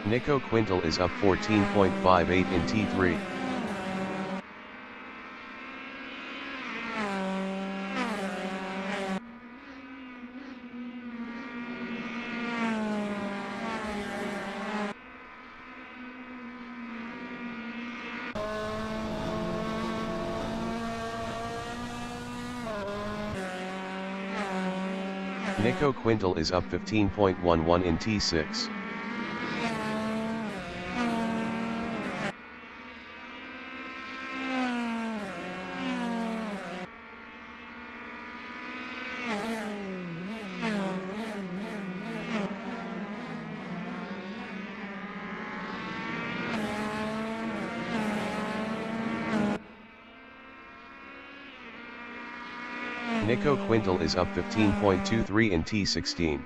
Nico Quintal is up 14.58 in T3. Nico Quintal is up 15.11 in T6. Nico Quintal is up 15.23 in T16.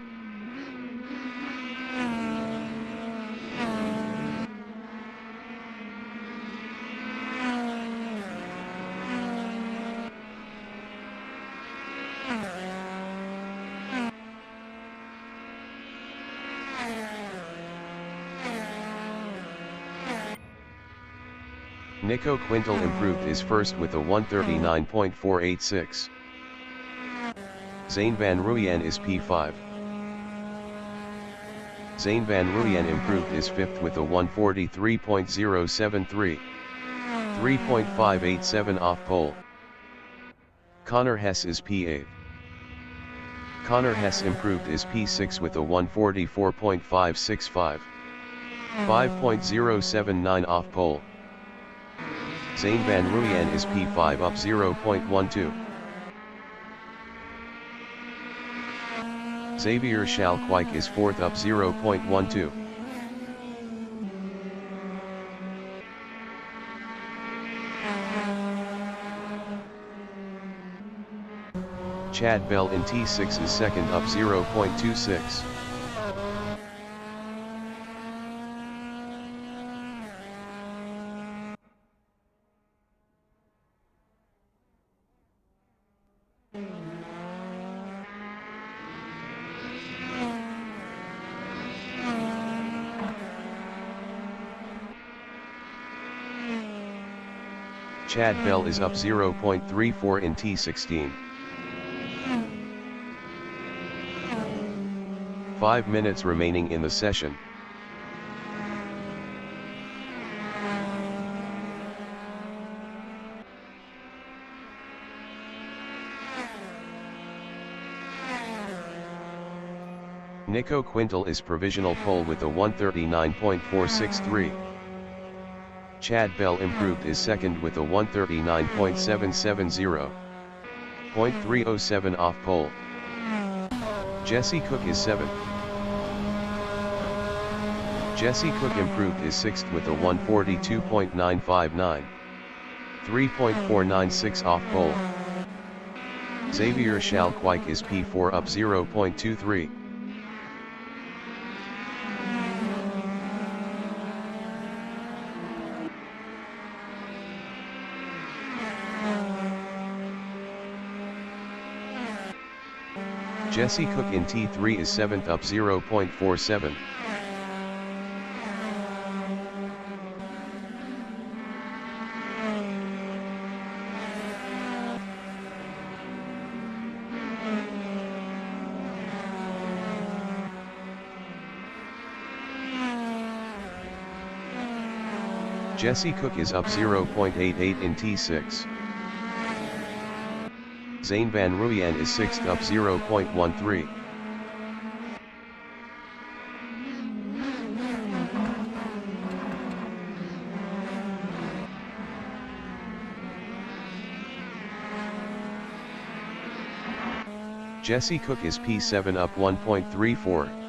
Nico Quintal improved his first with a 139.486. Zane van Ruyen is P5. Zane van Ruyen improved his fifth with a 143.073. 3.587 off pole. Connor Hess is P8. Connor Hess improved his P6 with a 144.565. 5.079 off pole. Zane van Ruyen is P5 up 0.12. Xavier Schalkwijk is fourth up 0.12. Chad Bell in T6 is second up 0.26. Chad Bell is up 0.34 in T16. 5 minutes remaining in the session. Nico Quintal is provisional pole with a 139.463. Chad Bell improved his second with a 139.770. 0.307 off pole. Jesse Cook is seventh. Jesse Cook improved his sixth with a 142.959. 3.496 off pole. Xavier Schalkwijk is P4 up 0.23. Jesse Cook in T3 is 7th up 0.47. Jesse Cook is up 0.88 in T6. Zane van Ruyen is 6th up 0.13. Jesse Cook is P7 up 1.34.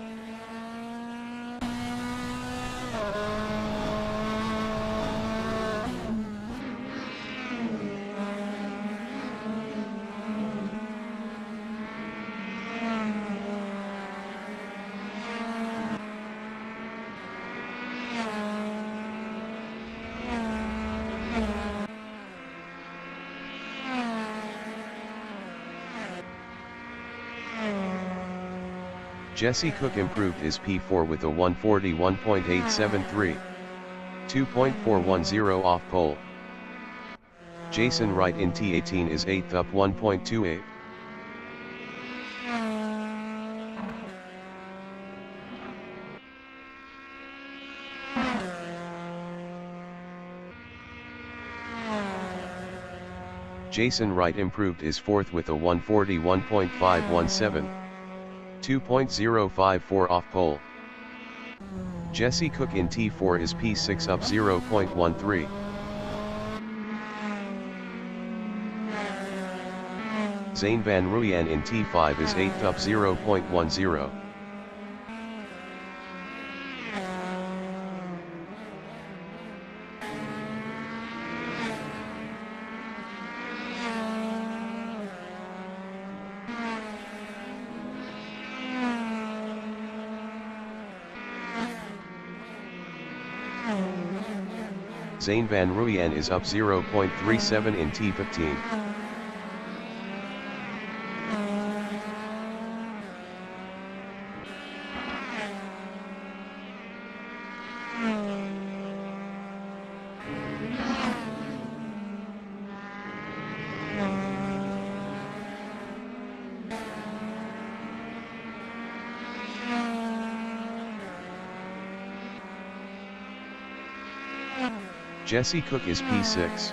Jesse Cook improved his P4 with a 141.873, 2.410 off pole. Jason Wright in T18 is 8th up 1.28. Jason Wright improved his 4th with a 141.517, 2.054 off pole. Jesse Cook in T4 is P6 up 0.13. Zane van Ruyen in T5 is 8th up 0.10. Zane van Ruyen is up 0.37 in T15. Jesse Cook is P6.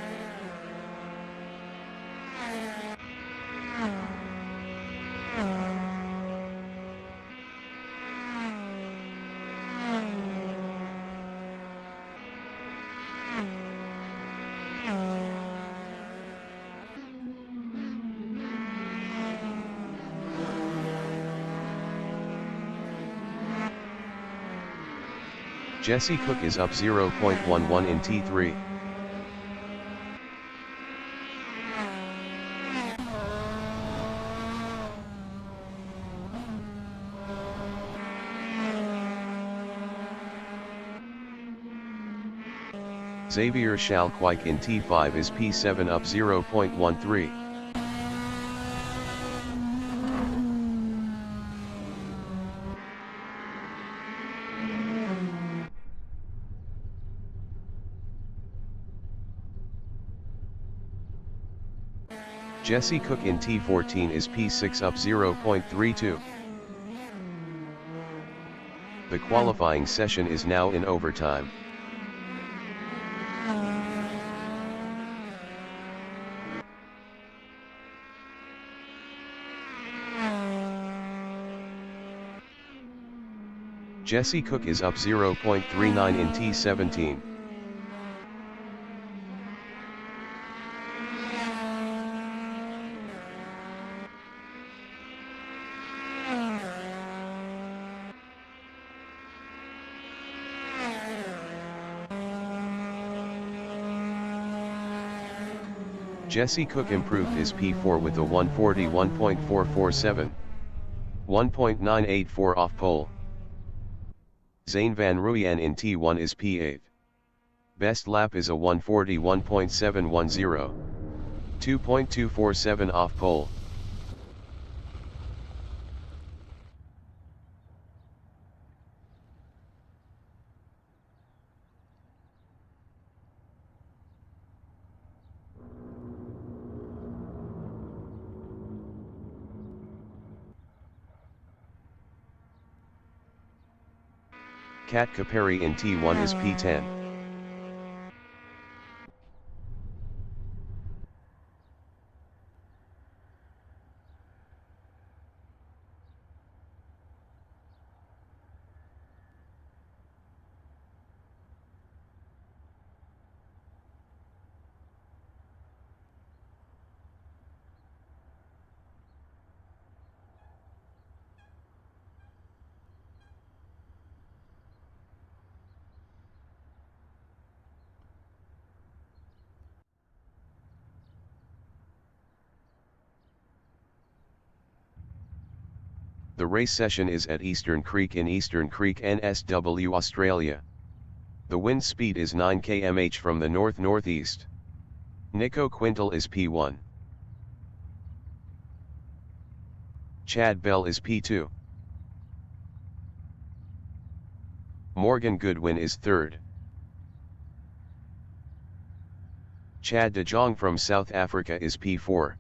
Jesse Cook is up 0.11 in T3. Xavier Schalkwijk in T5 is P7 up 0.13. Jesse Cook in T14 is P6 up 0.32. The qualifying session is now in overtime. Jesse Cook is up 0.39 in T17. Jesse Cook improved his P4 with a 141.447, 1.984 off pole. Zane van Ruyen in T1 is P8. Best lap is a 141.710, 2.247 off pole. Kat Caperi in T1 is P10. The race session is at Eastern Creek in Eastern Creek, NSW, Australia. The wind speed is 9 km/h from the north-northeast. Nico Quintal is P1. Chad Bell is P2. Morgan Goodwin is third. Chad de Jong from South Africa is P4.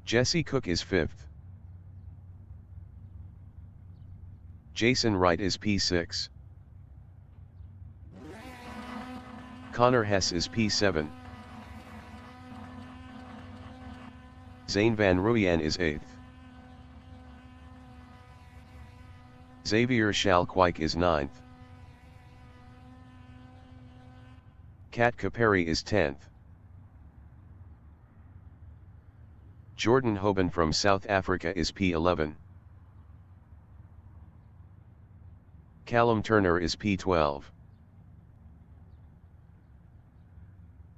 Jesse Cook is fifth. Jason Wright is P6. Connor Hess is P7. Zane van Ruyen is 8th. Xavier Schalkwijk is 9th. Kat Caperi is 10th. Jordan Hoban from South Africa is P11. Callum Turner is P12.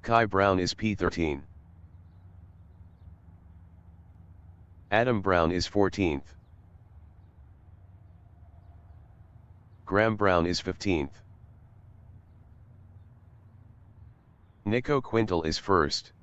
Kai Brown is P13. Adam Brown is 14th. Graham Brown is 15th. Nico Quintal is first.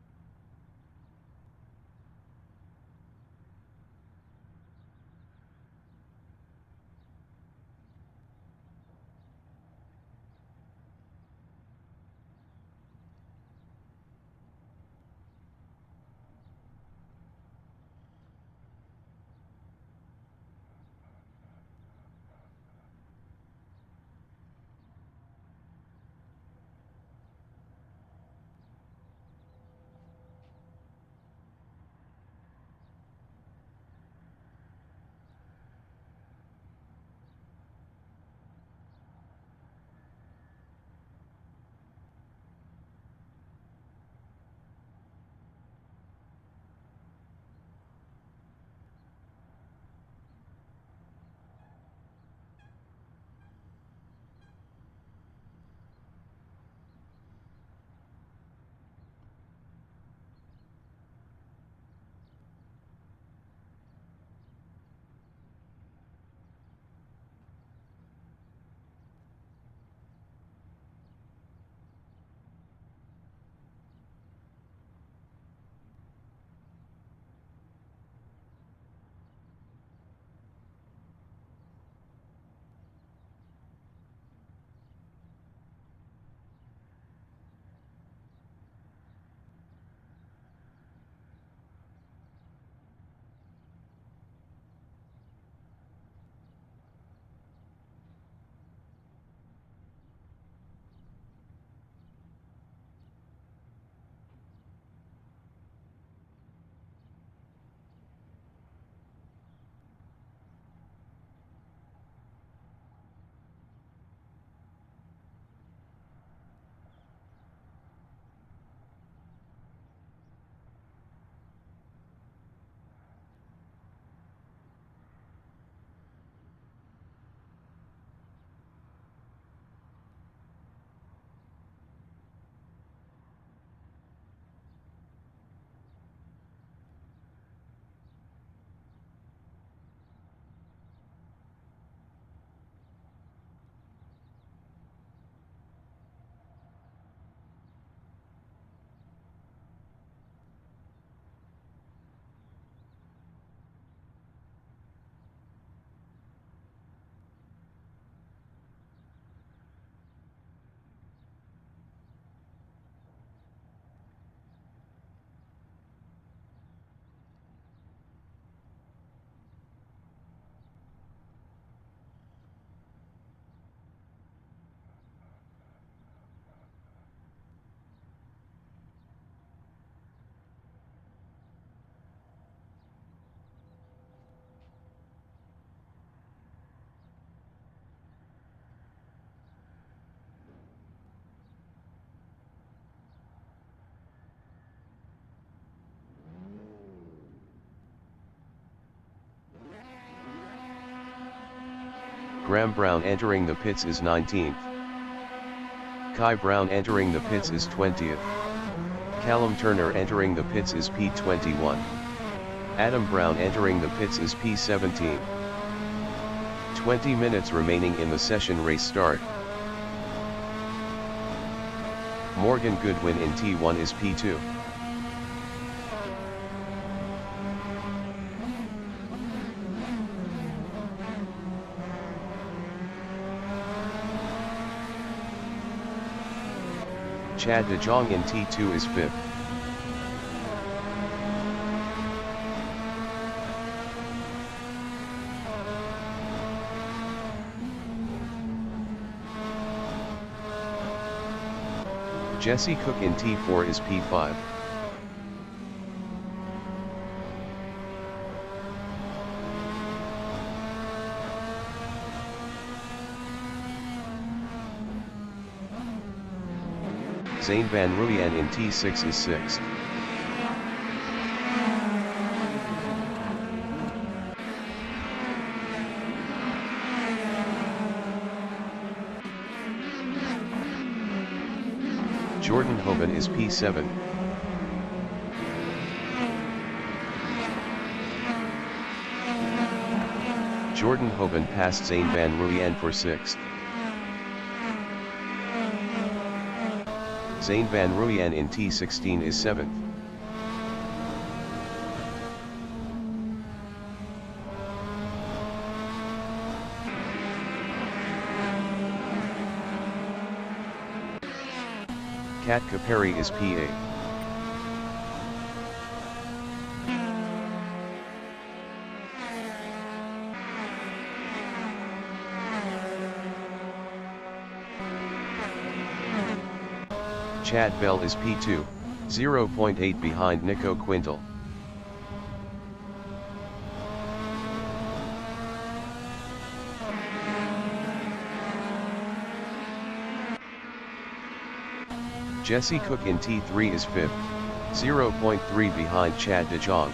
Graham Brown entering the pits is 19th. Kai Brown entering the pits is 20th. Callum Turner entering the pits is P21. Adam Brown entering the pits is P17. 20 minutes remaining in the session. Race start. Morgan Goodwin in T1 is P2. Chad de Jong in T2 is 5th. Jesse Cook in T4 is P5. Zane van Ruyen in T6 is 6th. Jordan Hoban is P7. Jordan Hoban passed Zane van Ruyen for 6th. Zane van Ruyen in T16 is 7th. Kat Caperi is P8. Chad Bell is P2, 0.8 behind Nico Quintal. Jesse Cook in T3 is 5th, 0.3 behind Chad de Jong.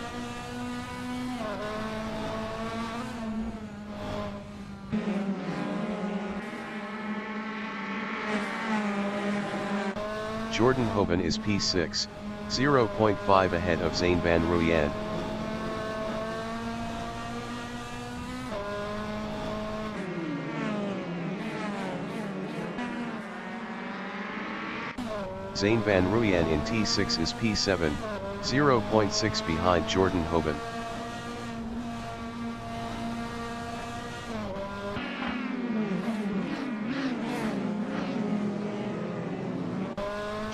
Jordan Hoban is P6, 0.5 ahead of Zane van Ruyen. Zane van Ruyen in T6 is P7, 0.6 behind Jordan Hoban.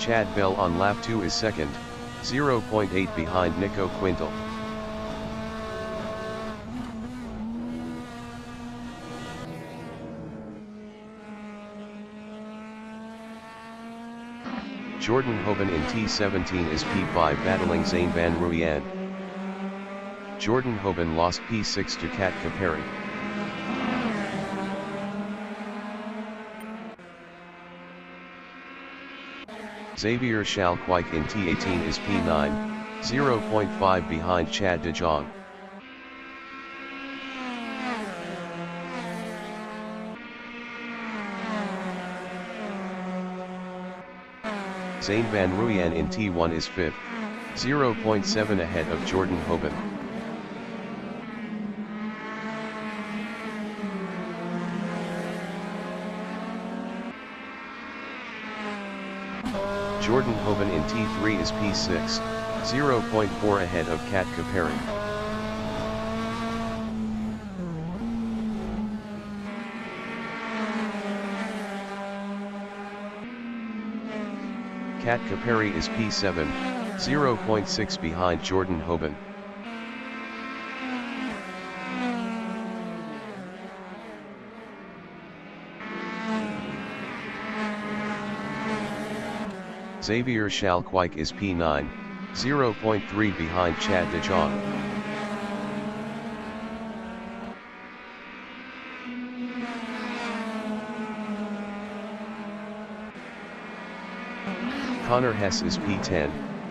Chad Bell on lap 2 is 2nd, 0.8 behind Nico Quintal. Jordan Hoban in T17 is P5 battling Zane van Ruyen. Jordan Hoban lost P6 to Kat Caperi. Xavier Schalkwijk in T18 is P9, 0.5 behind Chad de Jong. Zane van Ruyen in T1 is 5th, 0.7 ahead of Jordan Hoban. Jordan Hoban in T3 is P6, 0.4 ahead of Kat Caperi. Kat Caperi is P7, 0.6 behind Jordan Hoban. Xavier Schalkwijk is P9, 0.3 behind Chad de Jong. Connor Hess is P10,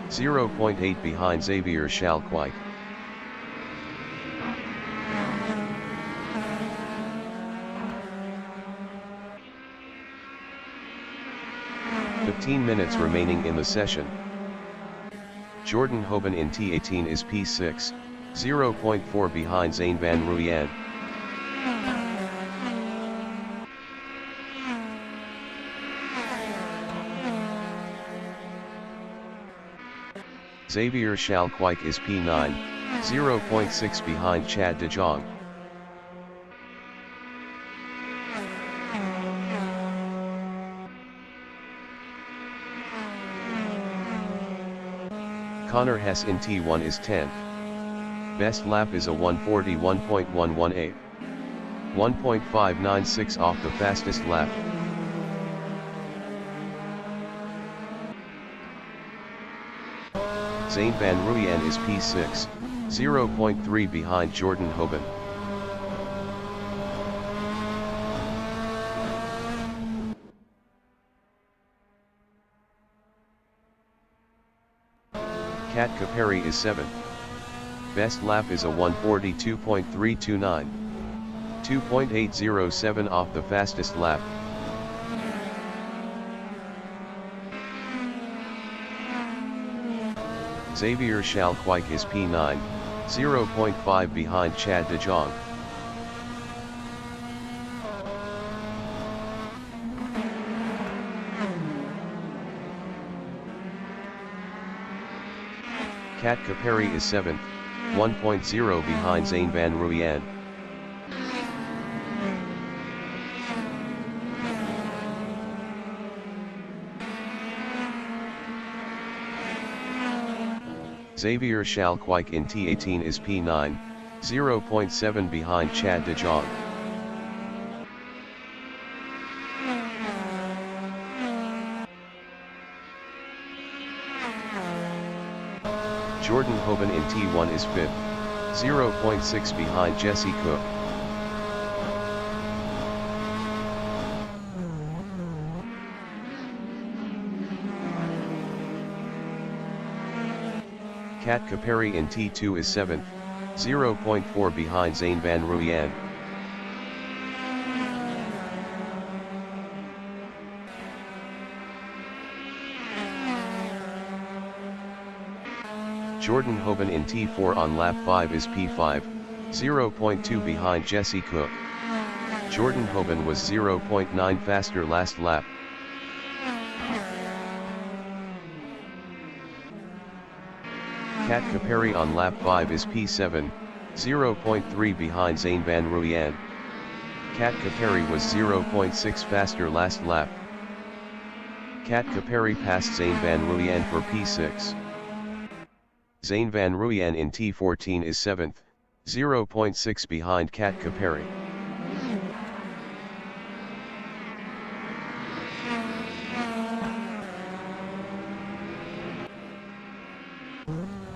0.8 behind Xavier Schalkwijk. Minutes remaining in the session. Jordan Hoban in T18 is P6, 0.4 behind Zane van Ruyen. Xavier Schalkwijk is P9, 0.6 behind Chad de Jong. Connor Hess in T1 is 10th. Best lap is a 1:41.118. 1.596 off the fastest lap. Zane van Ruyen is P6, 0.3 behind Jordan Hoban. Kat Caperi is 7th. Best lap is a 1:42.329. 2.807 off the fastest lap. Xavier Schalkwijk is P9, 0.5 behind Chad de Jong. Kat Caperi is 7th, 1.0 behind Zane van Ruyen. Xavier Schalkwijk in T18 is P9, 0.7 behind Chad de Jong. Jordan Hoban in T1 is 5th, 0.6 behind Jesse Cook. Kat Caperi in T2 is 7th, 0.4 behind Zane van Ruyen. Jordan Hoban in T4 on lap 5 is P5, 0.2 behind Jesse Cook. Jordan Hoban was 0.9 faster last lap. Kat Caperi on lap 5 is P7, 0.3 behind Zane van Ruyen. Kat Caperi was 0.6 faster last lap. Kat Caperi passed Zane van Ruyen for P6. Zane van Ruyen in T14 is 7th, 0.6 behind Kat Caperi.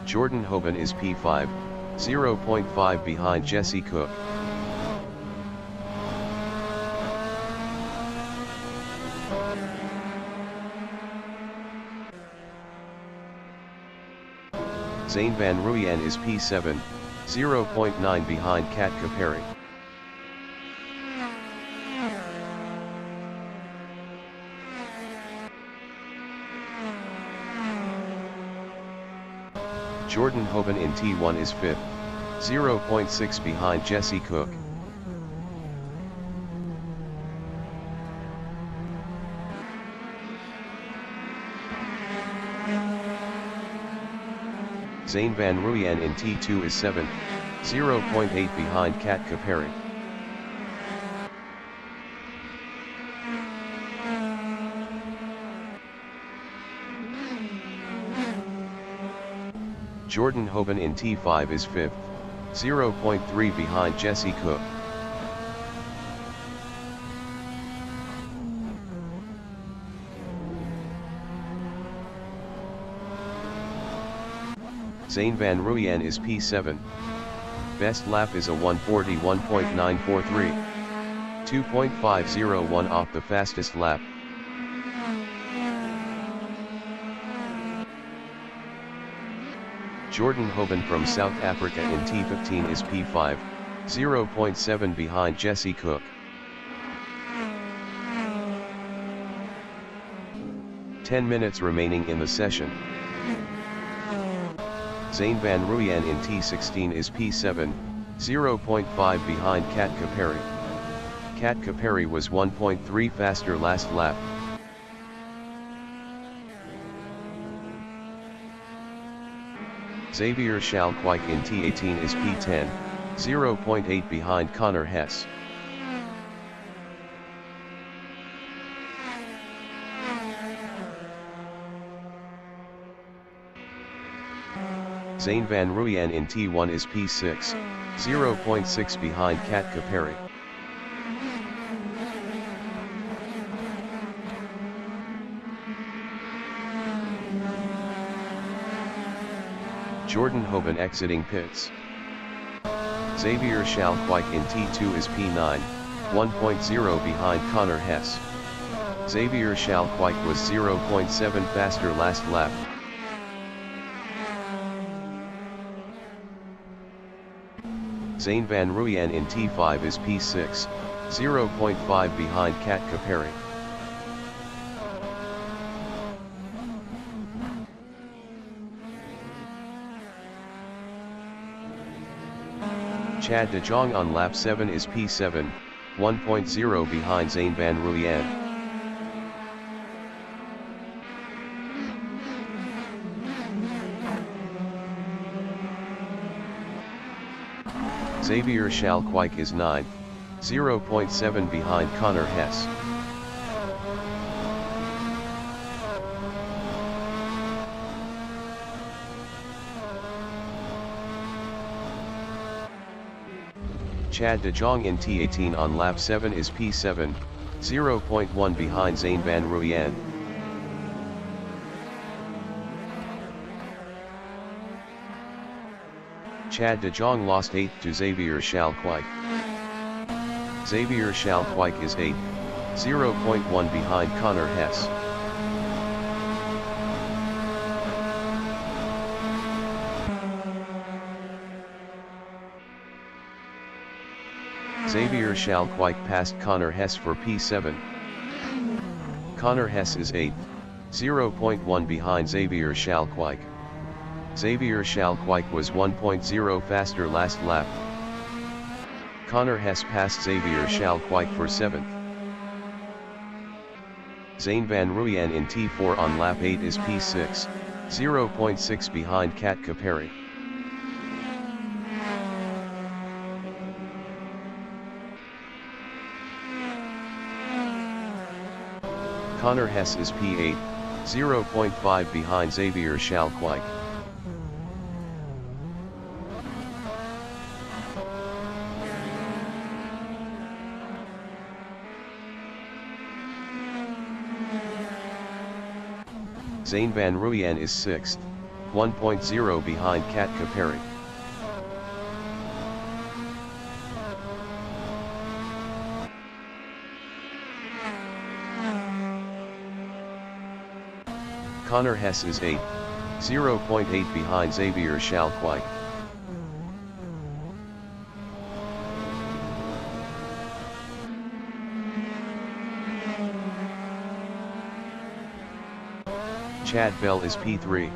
Jordan Hoban is P5, 0.5 behind Jesse Cook. Zane van Ruyen is P7, 0.9 behind Kat Caperi. Jordan Hoban in T1 is 5th, 0.6 behind Jesse Cook. Zane van Ruyen in T2 is 7th, 0.8 behind Kat Caperi. Jordan Hoban in T5 is 5th, 0.3 behind Jesse Cook. Zane van Ruyen is P7. Best lap is a 1:41.943. 2.501 off the fastest lap. Jordan Hoban from South Africa in T15 is P5, 0.7 behind Jesse Cook. Ten minutes remaining in the session. Zane van Ruyen in T16 is P7, 0.5 behind Kat Caperi. Kat Caperi was 1.3 faster last lap. Xavier Schalkwijk in T18 is P10, 0.8 behind Connor Hess. Zane van Ruyen in T1 is P6, 0.6 behind Kat Caperi. Jordan Hoban exiting pits. Xavier Schalkwijk in T2 is P9, 1.0 behind Connor Hess. Xavier Schalkwijk was 0.7 faster last lap. Zane van Ruyen in T5 is P6, 0.5 behind Kat Caperi. Chad de Jong on lap 7 is P7, 1.0 behind Zane van Ruyen. Xavier Schalkwijk is 9, 0.7 behind Connor Hess. Chad de Jong in T18 on lap 7 is P7, 0.1 behind Zane van Ruyen. Chad de Jong lost 8th to Xavier Schalkwijk. Xavier Schalkwijk is 8th, 0.1 behind Connor Hess. Xavier Schalkwijk passed Connor Hess for P7. Connor Hess is 8th, 0.1 behind Xavier Schalkwijk. Xavier Schalkwijk was 1.0 faster last lap. Connor Hess passed Xavier Schalkwijk for 7th. Zane van Ruyen in T4 on lap 8 is P6, 0.6 behind Kat Caperi. Connor Hess is P8, 0.5 behind Xavier Schalkwijk. Zane van Ruyen is 6th, 1.0 behind Kat Caperi. Connor Hess is 8th, 0.8 behind Xavier Schalkwijk. Chad Bell is P3.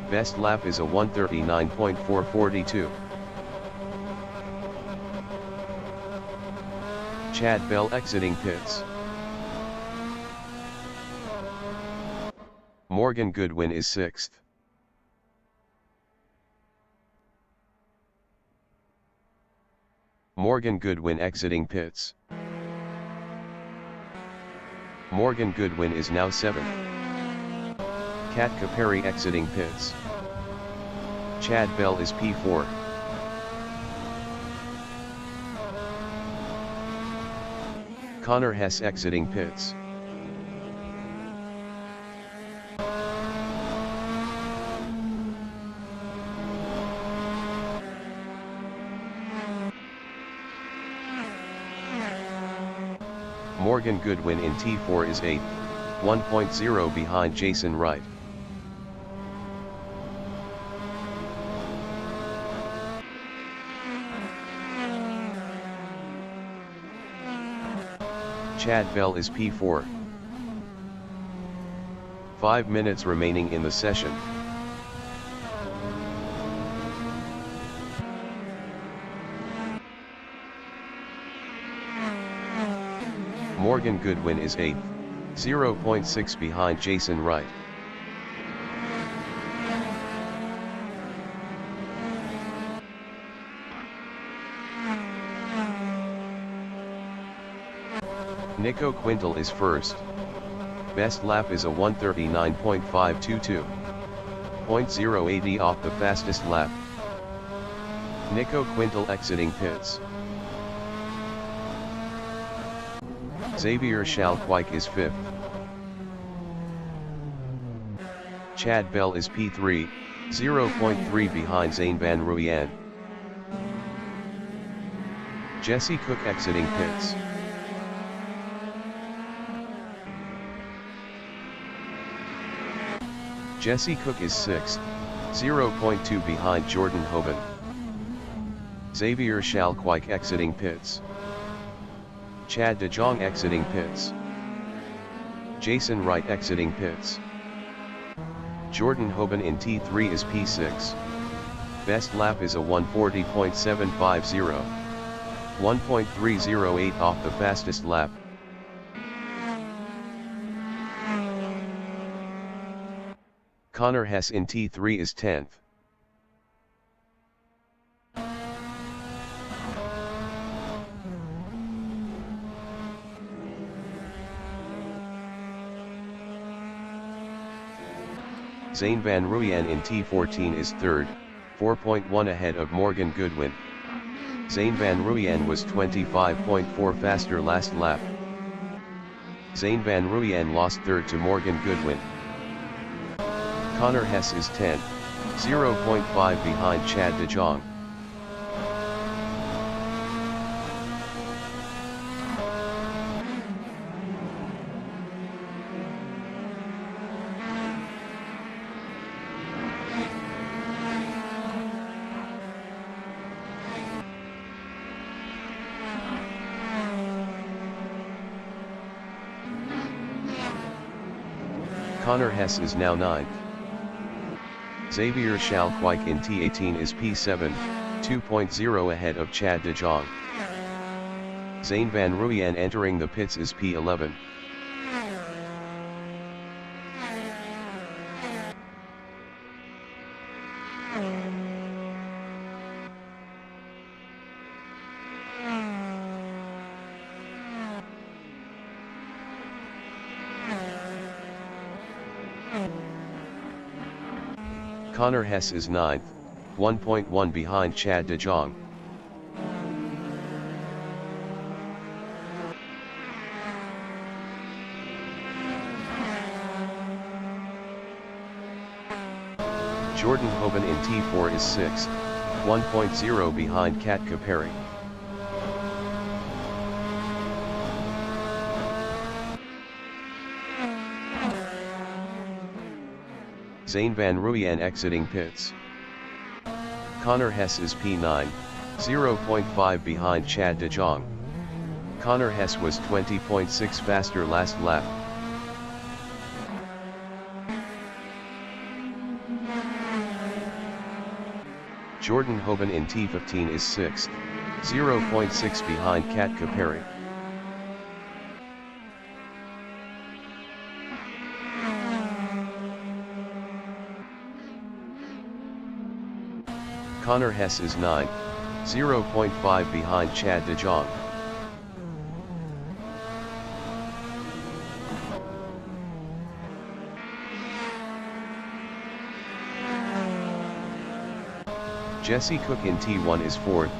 Best lap is a 1:39.442. Chad Bell exiting pits. Morgan Goodwin is 6th. Morgan Goodwin exiting pits. Morgan Goodwin is now 7th. Kat Caperi exiting pits. Chad Bell is P4. Connor Hess exiting pits. Morgan Goodwin in T4 is 8th, 1.0 behind Jason Wright. Chad Bell is P4. 5 minutes remaining in the session. Morgan Goodwin is 8th, 0.6 behind Jason Wright. Nico Quintal is first. Best lap is a 1:39.522. 0.080 off the fastest lap. Nico Quintal exiting pits. Xavier Schalkwijk is 5th. Chad Bell is P3, 0.3 behind Zane van Rooyen. Jesse Cook exiting pits. Jesse Cook is 6th, 0.2 behind Jordan Hoban. Xavier Schalkwijk exiting pits. Chad de Jong exiting pits. Jason Wright exiting pits. Jordan Hoban in T3 is P6. Best lap is a 1:40.750. 1.308 off the fastest lap. Connor Hess in T3 is 10th. Zane van Rooyen in T14 is 3rd, 4.1 ahead of Morgan Goodwin. Zane van Rooyen was 25.4 faster last lap. Zane van Rooyen lost 3rd to Morgan Goodwin. Connor Hess is 10th, 0.5 behind Chad de Jong. Connor Hess is now 9th. Xavier Schalkwijk in T18 is P7, 2.0 ahead of Chad de Jong. Zane van Rooyen entering the pits is P11. Connor Hess is 9th, 1.1 behind Chad de Jong. Jordan Hoban in T4 is 6th, 1.0 behind Kat Caperi. Zane van Rooyen exiting pits. Connor Hess is P9, 0.5 behind Chad de Jong. Connor Hess was 20.6 faster last lap. Jordan Hoban in T15 is 6th, 0.6 behind Kat Caperi. Connor Hess is 9th, 0.5 behind Chad de Jong. Jesse Cook in T1 is 4th,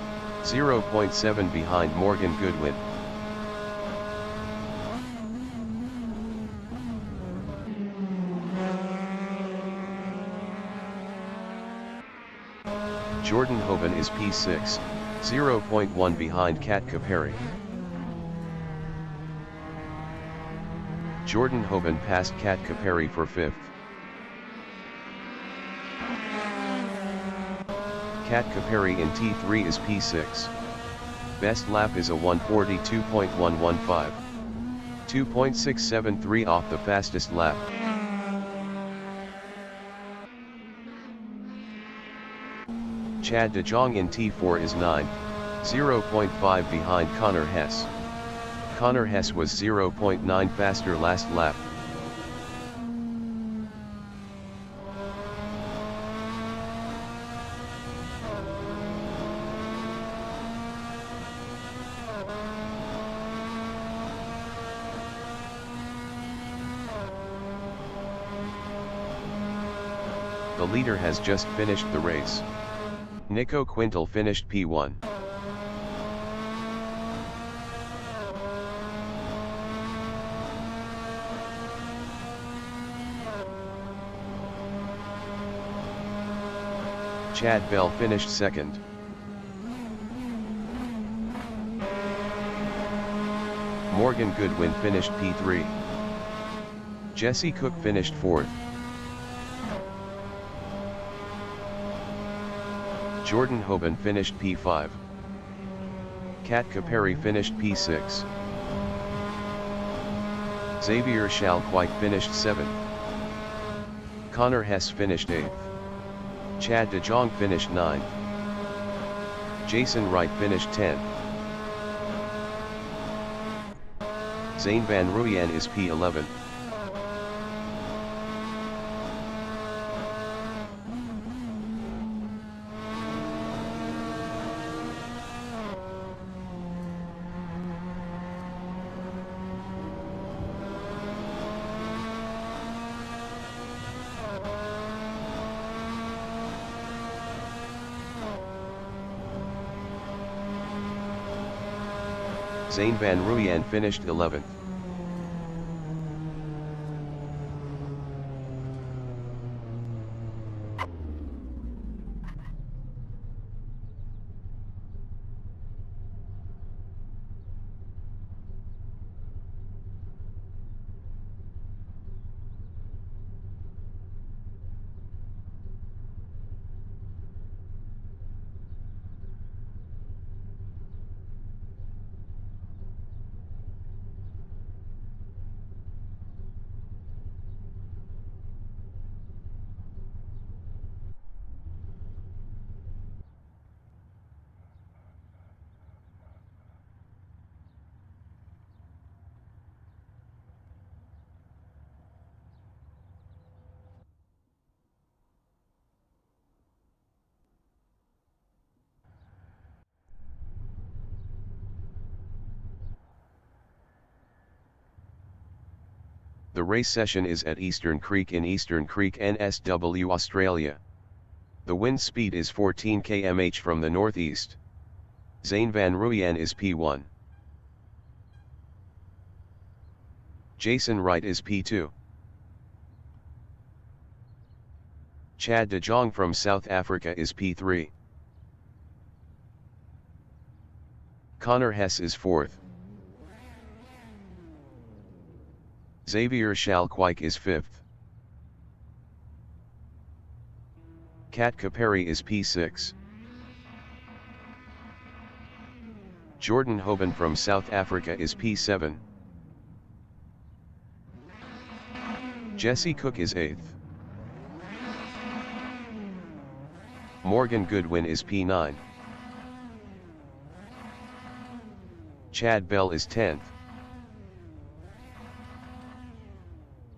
0.7 behind Morgan Goodwin. Jordan Hoban is P6, 0.1 behind Kat Caperi. Jordan Hoban passed Kat Caperi for 5th. Kat Caperi in T3 is P6. Best lap is a 1:42.115. 2.673 off the fastest lap. Chad de Jong in T4 is 9th, 0.5 behind Connor Hess. Connor Hess was 0.9 faster last lap. The leader has just finished the race. Nico Quintal finished P1. Chad Bell finished second. Morgan Goodwin finished P3. Jesse Cook finished fourth. Jordan Hoban finished P5. Kat Caperi finished P6. Xavier Schalkwijk finished 7th. Connor Hess finished 8th. Chad de Jong finished 9th. Jason Wright finished 10th. Zane van Ruyen is P11th. Zane van Ruyen finished 11th. The race session is at Eastern Creek in Eastern Creek, NSW, Australia. The wind speed is 14 km/h from the northeast. Zane van Ruyen is P1. Jason Wright is P2. Chad de Jong from South Africa is P3. Connor Hess is 4th. Xavier Schalkwijk is 5th. Kat Caperi is P6. Jordan Hoban from South Africa is P7. Jesse Cook is 8th. Morgan Goodwin is P9. Chad Bell is 10th.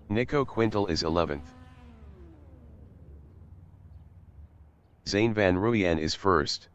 Nico Quintal is 11th. Zane van Ruyen is 1st.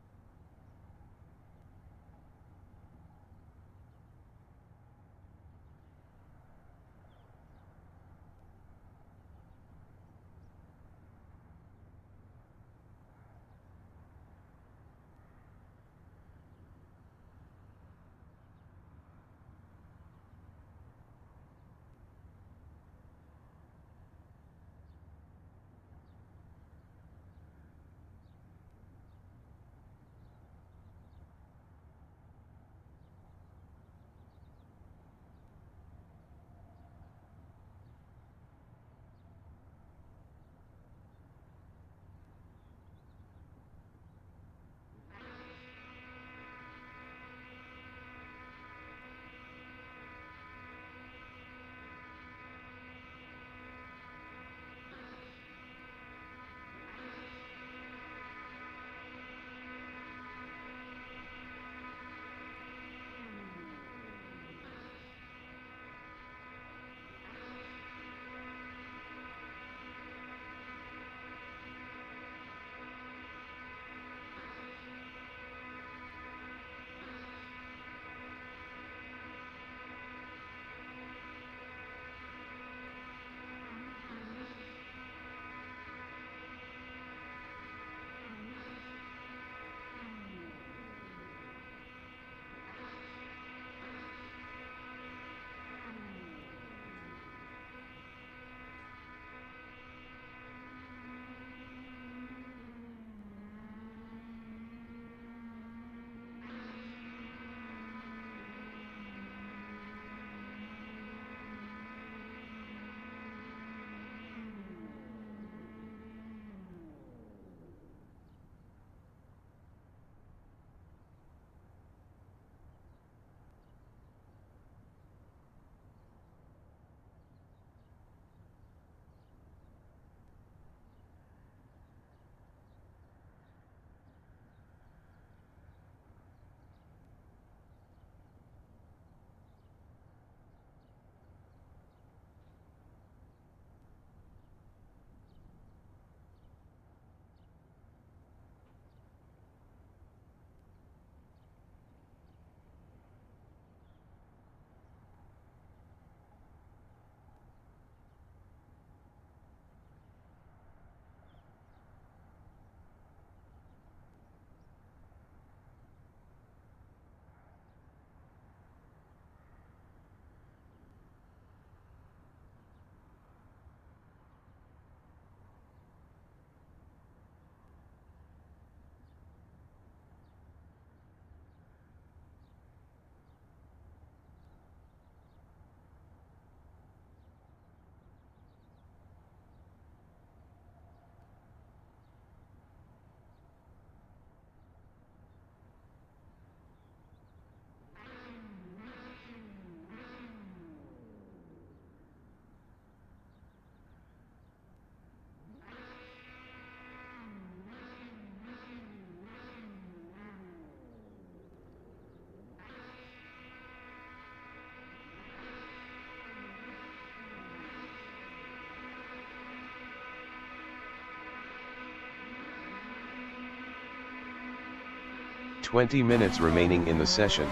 20 minutes remaining in the session.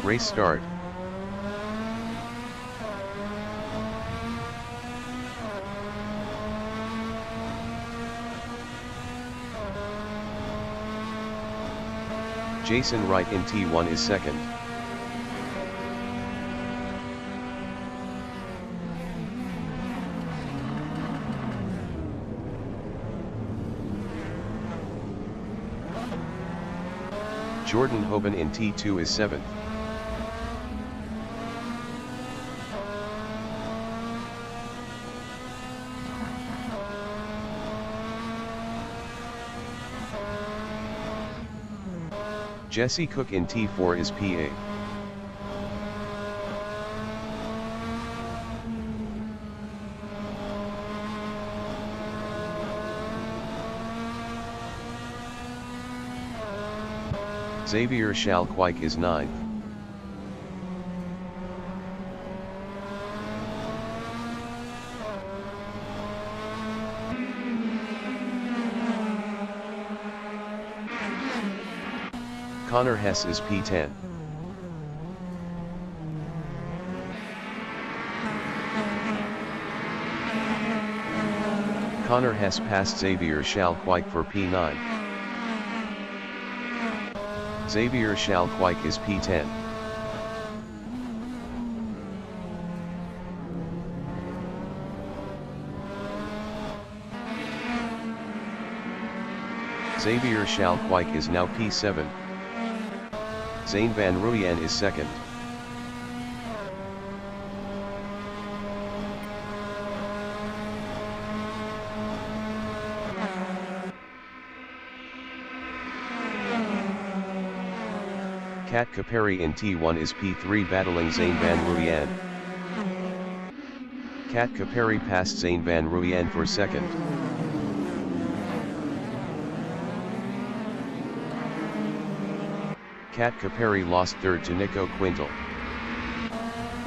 Race start. Jason Wright in T1 is second. Jordan Hoban in T2 is 7th. Jesse Cook in T4 is P8. Xavier Schalkwijk is 9th. Connor Hess is P10. Connor Hess passed Xavier Schalkwijk for P9. Xavier Schalkwijk is P10. Xavier Schalkwijk is now P7. Zane van Rooyen is second. Kat Caperi in T1 is P3 battling Zane van Rooyen. Kat Caperi passed Zane van Rooyen for second. Kat Caperi lost third to Nico Quintal.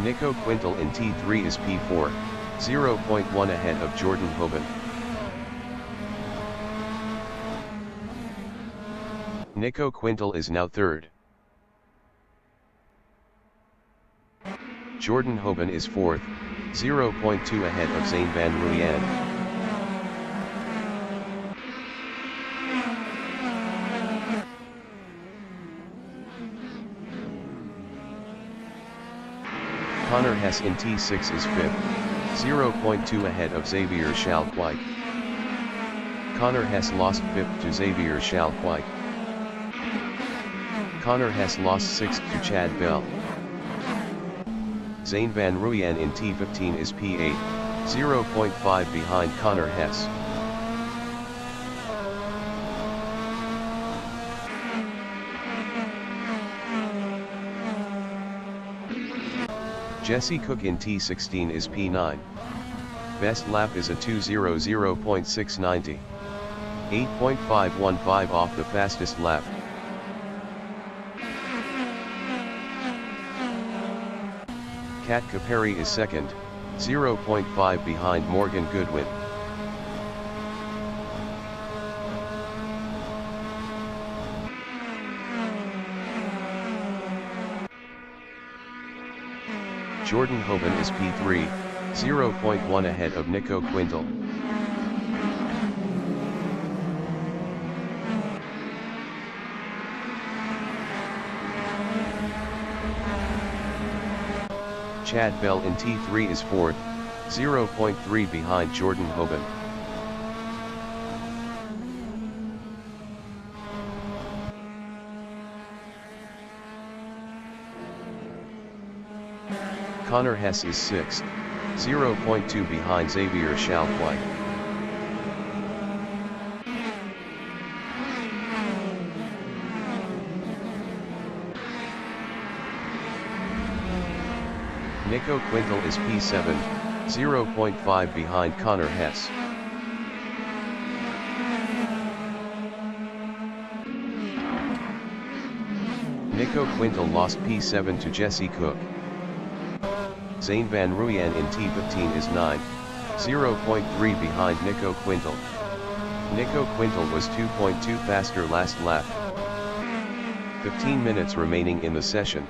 Nico Quintal in T3 is P4, 0.1 ahead of Jordan Hoban. Nico Quintal is now third. Jordan Hoban is fourth, 0.2 ahead of Zane van Rooyen. Connor Hess in T6 is 5th, 0.2 ahead of Xavier Schalkwijk. Connor Hess lost 5th to Xavier Schalkwijk. Connor Hess lost 6th to Chad Bell. Zane van Rooyen in T15 is P8, 0.5 behind Connor Hess. Jesse Cook in T16 is P9. Best lap is a 2:00.690. 8.515 off the fastest lap. Kat Caperi is second, 0.5 behind Morgan Goodwin. Jordan Hoban is P3, 0.1 ahead of Nico Quintal. Chad Bell in T3 is 4th, 0.3 behind Jordan Hoban. Connor Hess is 6th, 0.2 behind Xavier Schalkwijk. Nico Quintal is P7, 0.5 behind Connor Hess. Nico Quintal lost P7 to Jesse Cook. Zane van Rooyen in T15 is 9th, 0.3 behind Nico Quintal. Nico Quintal was 2.2 faster last lap. 15 minutes remaining in the session.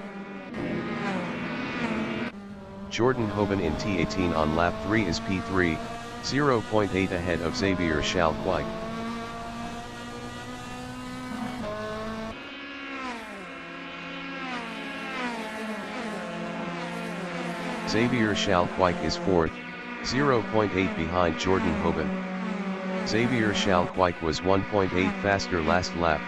Jordan Hoban in T18 on lap 3 is P3, 0.8 ahead of Xavier Schalkwijk. Xavier Schalkwijk is 4th, 0.8 behind Jordan Hoban. Xavier Schalkwijk was 1.8 faster last lap.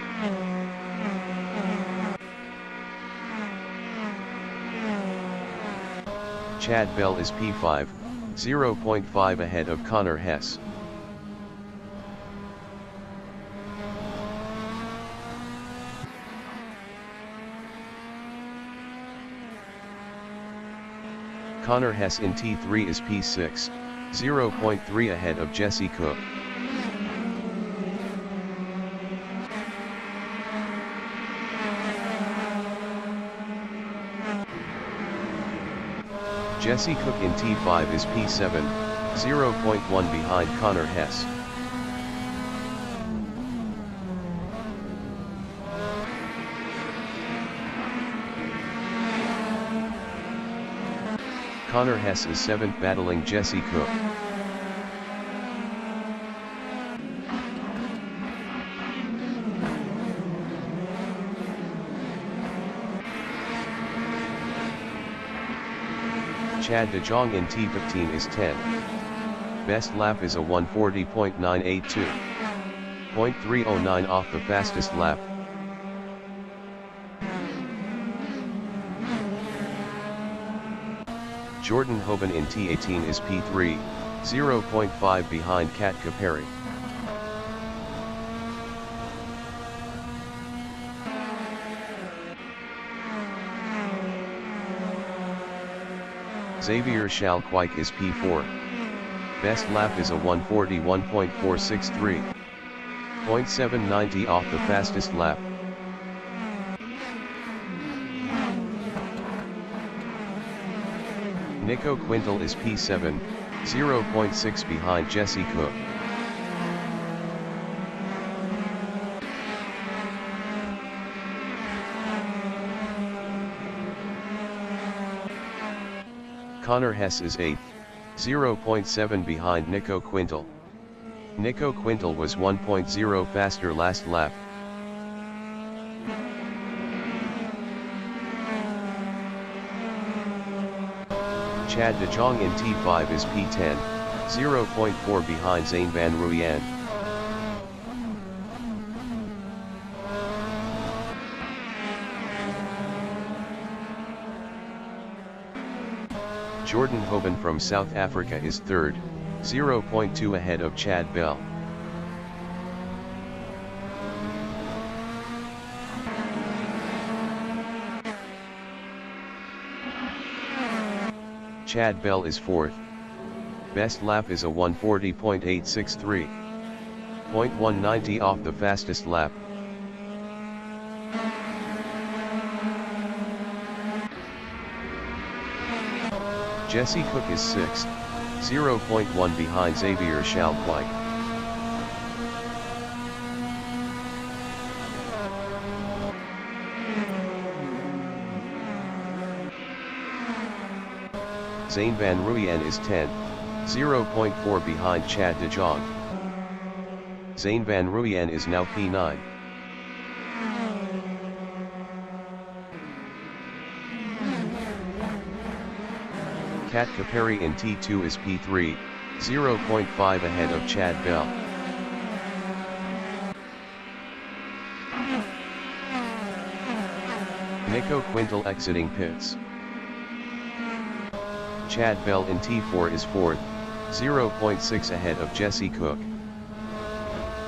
Chad Bell is P5, 0.5 ahead of Connor Hess. Connor Hess in T3 is P6, 0.3 ahead of Jesse Cook. Jesse Cook in T5 is P7, 0.1 behind Connor Hess. Connor Hess is 7th battling Jesse Cook. Chad de Jong in T15 is 10th. Best lap is a 140.982. 0.309 off the fastest lap. Jordan Hoban in T18 is P3, 0.5 behind Kat Caperi. Xavier Schalkwijk is P4. Best lap is a 141.463. 0.790 off the fastest lap. Nico Quintal is P7, 0.6 behind Jesse Cook. Connor Hess is 8th, 0.7 behind Nico Quintal. Nico Quintal was 1.0 faster last lap. Chad de Jong in T5 is P10, 0.4 behind Zane van Rooyen. Jordan Hoban from South Africa is 3rd, 0.2 ahead of Chad Bell. Chad Bell is 4th. Best lap is a 140.863. 0.190 off the fastest lap. Jesse Cook is 6th, 0.1 behind Xavier Schalkwijk. Zane van Rooyen is 10th, 0.4 behind Chad de Jong. Zane van Rooyen is now P9. Kat Caperi in T2 is P3, 0.5 ahead of Chad Bell. Nico Quintal exiting pits. Chad Bell in T4 is 4th, 0.6 ahead of Jesse Cook.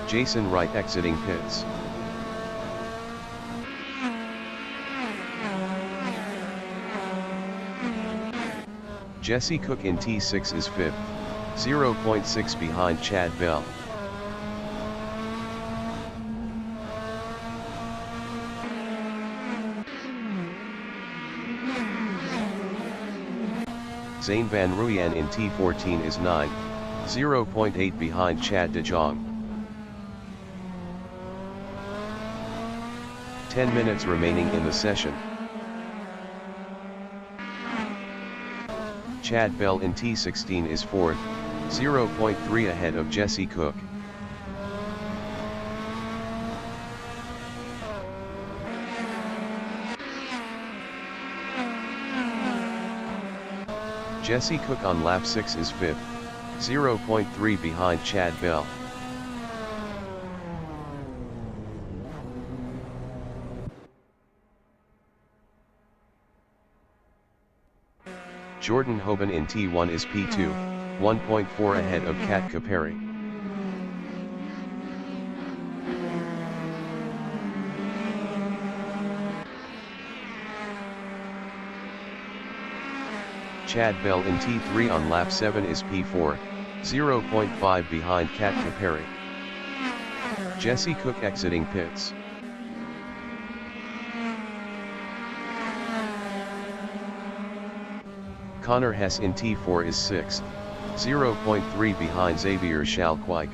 Jason Wright exiting pits. Jesse Cook in T6 is 5th, 0.6 behind Chad Bell. Zane van Rooyen in T14 is 9, 0.8 behind Chad de Jong. 10 minutes remaining in the session. Chad Bell in T16 is 4th, 0.3 ahead of Jesse Cook. Jesse Cook on lap 6 is 5th, 0.3 behind Chad Bell. Jordan Hoban in T1 is P2, 1.4 ahead of Kat Caperi. Chad Bell in T3 on lap 7 is P4, 0.5 behind Kat Caperi. Jesse Cook exiting pits. Connor Hess in T4 is 6th, 0.3 behind Xavier Schalkwijk.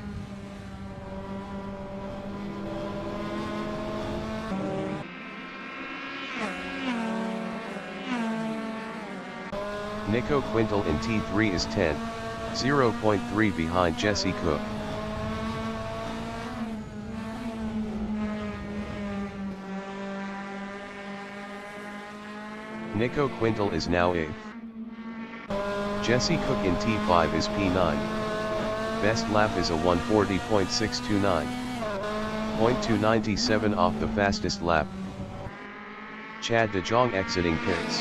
Nico Quintal in T3 is 10th, 0.3 behind Jesse Cook. Nico Quintal is now 8th. Jesse Cook in T5 is P9. Best lap is a 140.629. .297 off the fastest lap. Chad de Jong exiting pits.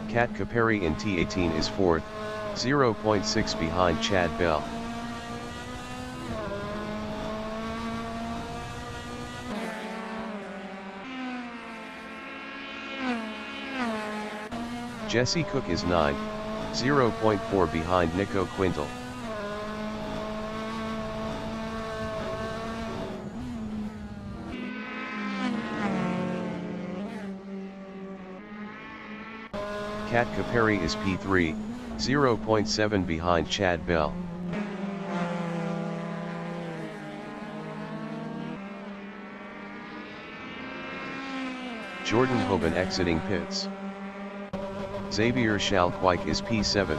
Kat Caperi in T18 is 4th, 0.6 behind Chad Bell. Jesse Cook is 9th, 0.4 behind Nico Quintal. Kat Caperi is P3, 0.7 behind Chad Bell. Jordan Hoban exiting pits. Xavier Schalkwijk is P7.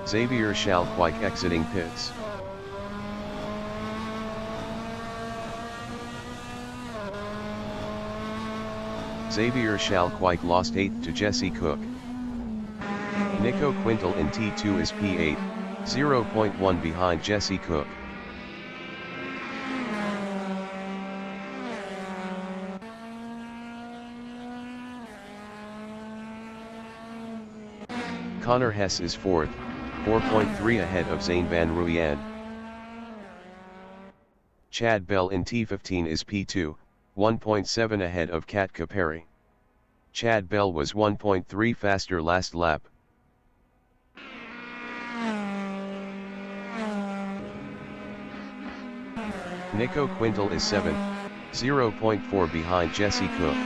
Xavier Schalkwijk exiting pits. Xavier Schalkwijk lost 8th to Jesse Cook. Nico Quintal in T2 is P8, 0.1 behind Jesse Cook. Connor Hess is 4th, 4.3 ahead of Zane van Rooyen. Chad Bell in T15 is P2, 1.7 ahead of Kat Caperi. Chad Bell was 1.3 faster last lap. Nico Quintal is 7th, 0.4 behind Jesse Cook.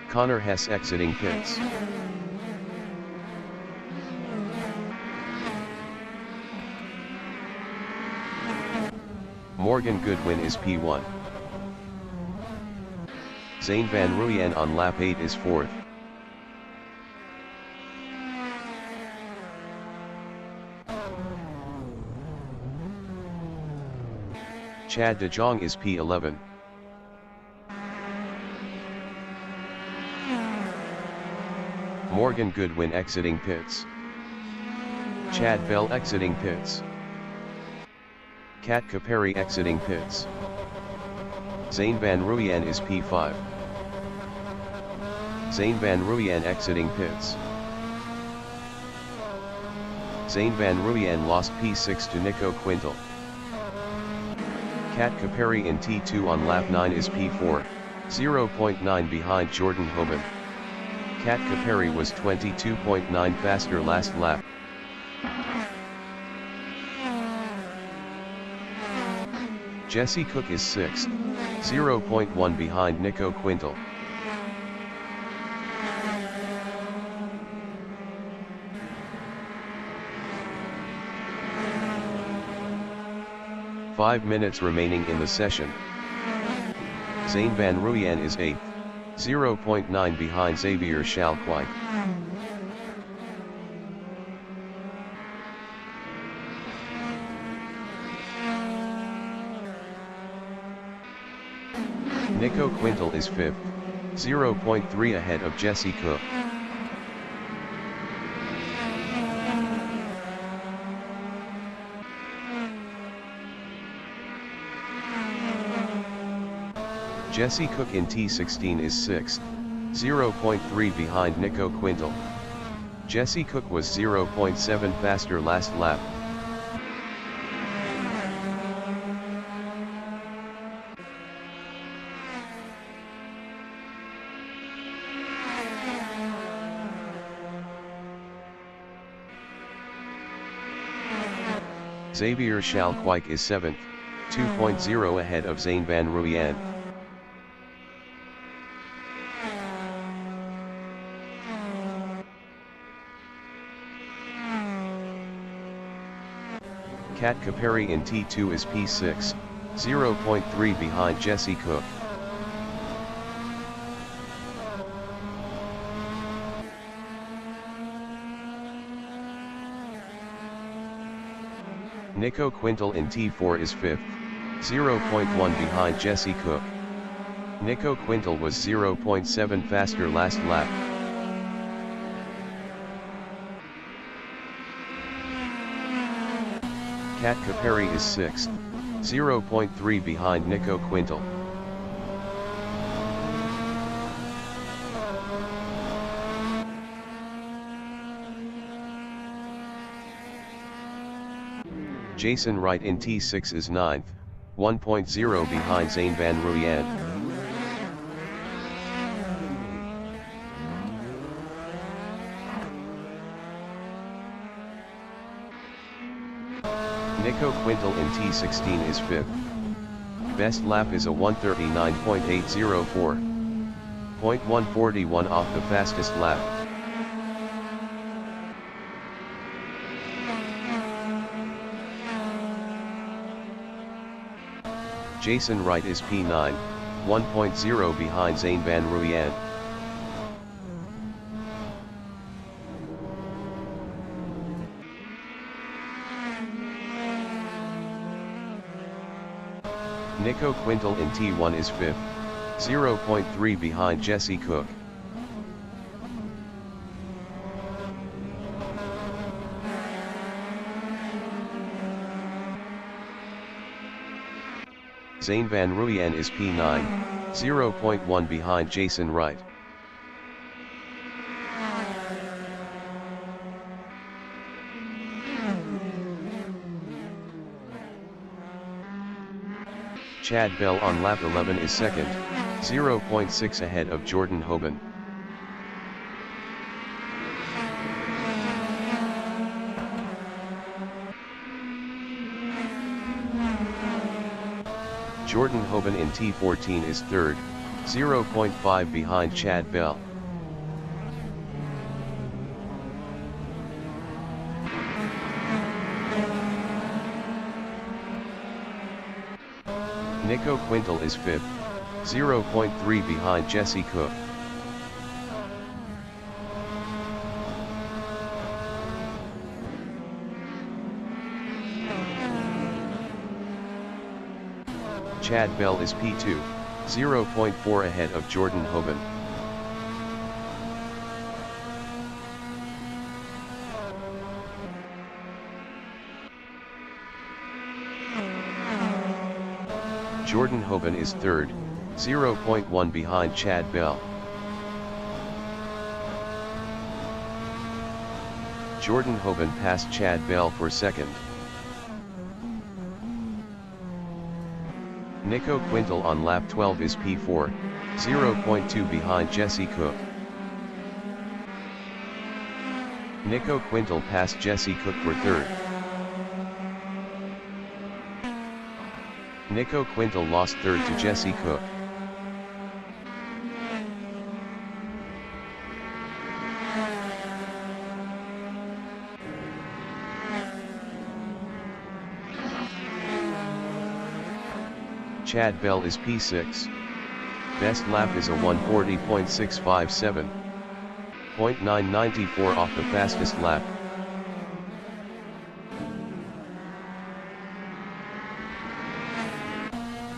Connor Hess exiting pits. Morgan Goodwin is P1. Zane van Rooyen on lap 8 is 4th. Chad de Jong is P11. Morgan Goodwin exiting pits. Chad Bell exiting pits. Kat Caperi exiting pits. Zane van Rooyen is P5. Zane van Rooyen exiting pits. Zane van Rooyen lost P6 to Nico Quintal. Kat Caperi in T2 on lap 9 is P4, 0.9 behind Jordan Hoban. Kat Caperi was 22.9 faster last lap. Jesse Cook is 6th, 0.1 behind Nico Quintal. 5 minutes remaining in the session. Zane van Ruyen is 8th, 0.9 behind Xavier Schalkwijk. Nico Quintal is 5th, 0.3 ahead of Jesse Cook. Jesse Cook in T16 is 6th, 0.3 behind Nico Quintal. Jesse Cook was 0.7 faster last lap. Xavier Schalkwijk is 7th, 2.0 ahead of Zane van Ruyen. Kat Caperi in T2 is P6, 0.3 behind Jesse Cook. Nico Quintal in T4 is 5th, 0.1 behind Jesse Cook. Nico Quintal was 0.7 faster last lap. Kat Caperi is 6th, 0.3 behind Nico Quintal. Jason Wright in T6 is 9th, 1.0 behind Zane van Ruyen. Nico Quintal in T16 is 5th. Best lap is a 1:39.804. 0.141 off the fastest lap. Jason Wright is P9, 1.0 behind Zane van Ruyen. Nico Quintal in T1 is 5th, 0.3 behind Jesse Cook. Zane van Ruyen is P9, 0.1 behind Jason Wright. Chad Bell on lap 11 is 2nd, 0.6 ahead of Jordan Hoban. Jordan Hoban in T14 is 3rd, 0.5 behind Chad Bell. Nico Quintal is 5th, 0.3 behind Jesse Cook. Chad Bell is P2, 0.4 ahead of Jordan Hoban. Jordan Hoban is 3rd, 0.1 behind Chad Bell. Jordan Hoban passed Chad Bell for 2nd. Nico Quintal on lap 12 is P4, 0.2 behind Jesse Cook. Nico Quintal passed Jesse Cook for 3rd. Nico Quintal lost 3rd to Jesse Cook. Chad Bell is P6. Best lap is a 140.657. 0.994 off the fastest lap.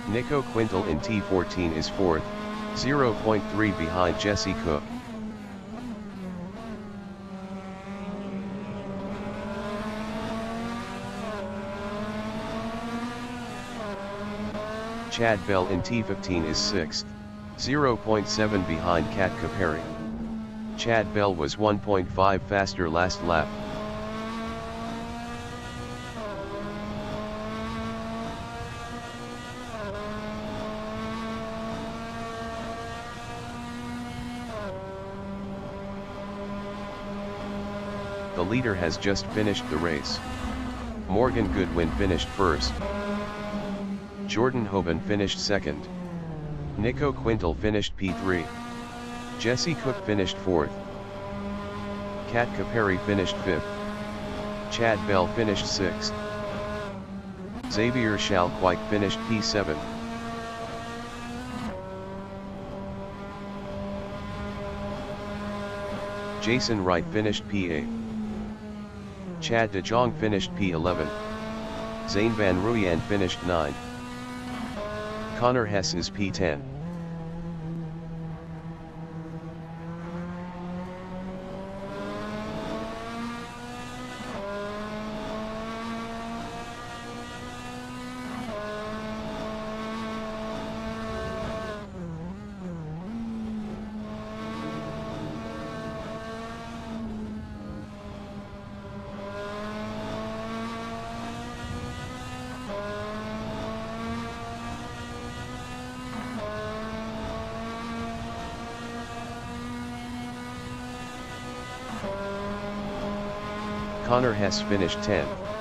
Nico Quintal in T14 is 4th, 0.3 behind Jesse Cook. Chad Bell in T15 is 6th, 0.7 behind Kat Caperi. Chad Bell was 1.5 faster last lap. The leader has just finished the race. Morgan Goodwin finished first. Jordan Hoban finished second. Nico Quintal finished P3. Jesse Cook finished fourth. Kat Caperi finished fifth. Chad Bell finished sixth. Xavier Schalkwijk finished P7. Jason Wright finished P8. Chad de Jong finished P11. Zane van Rooyen finished 9. Connor Hess is P10. Connor Hess finished 10th.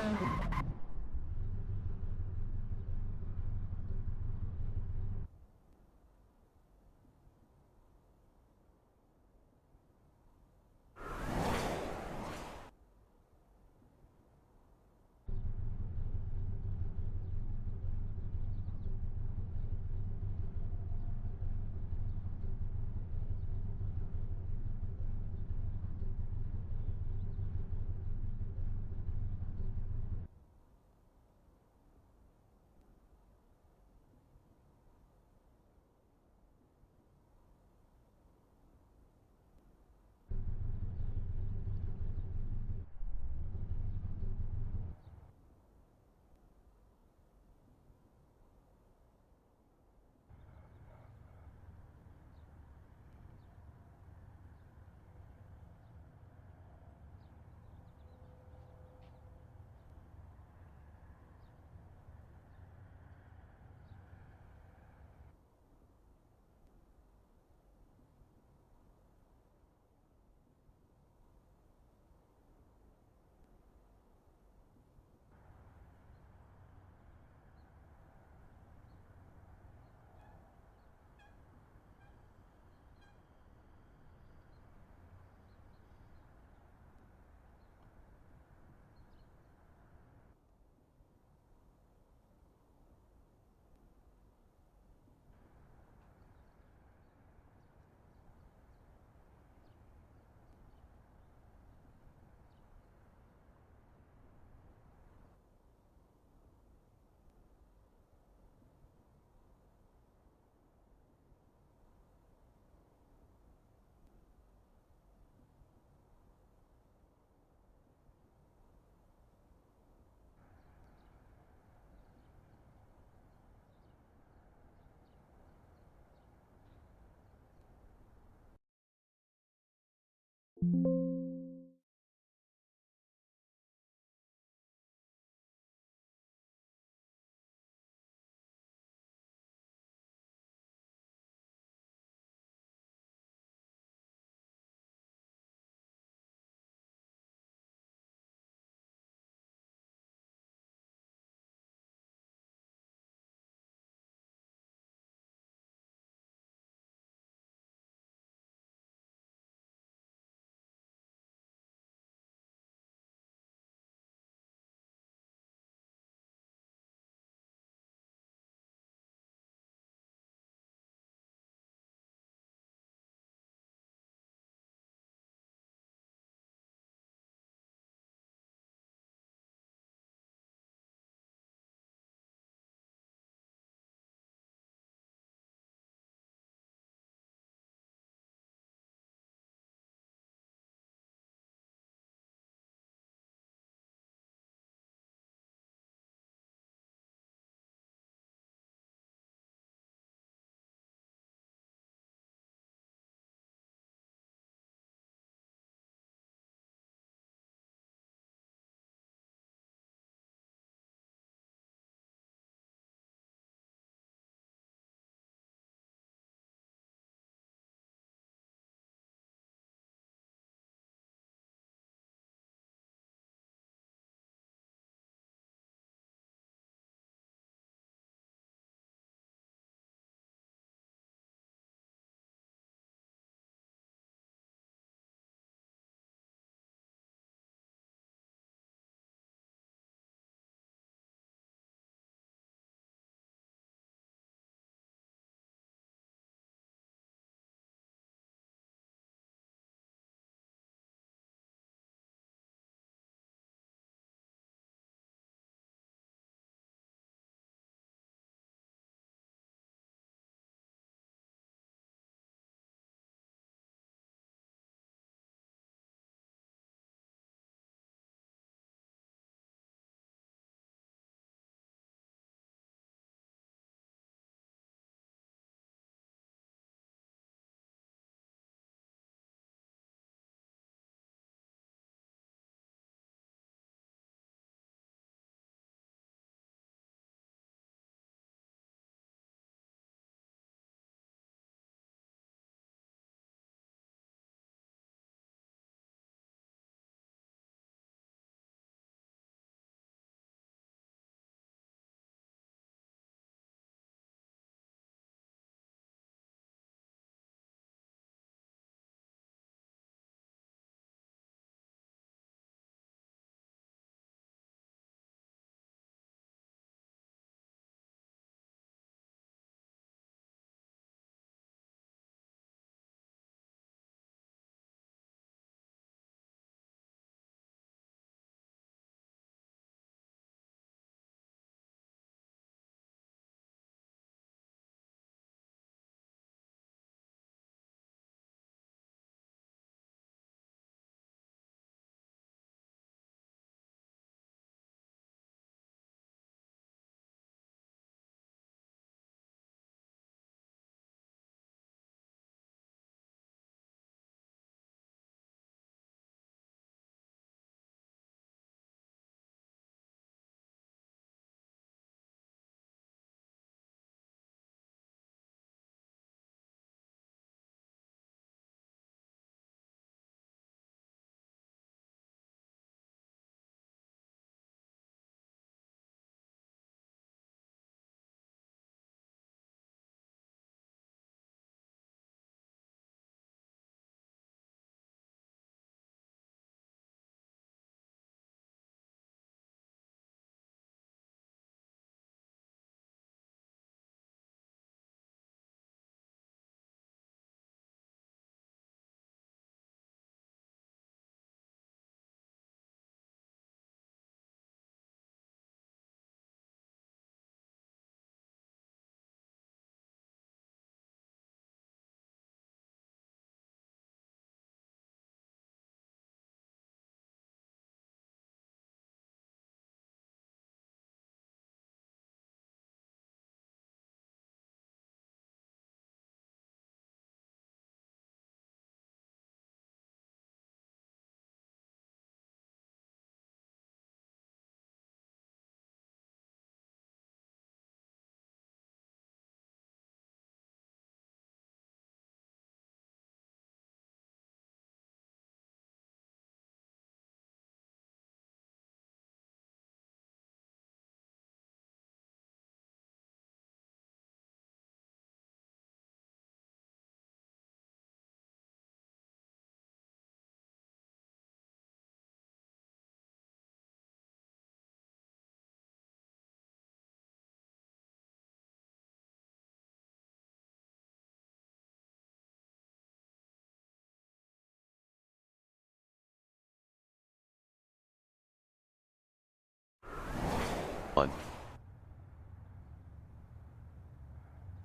1.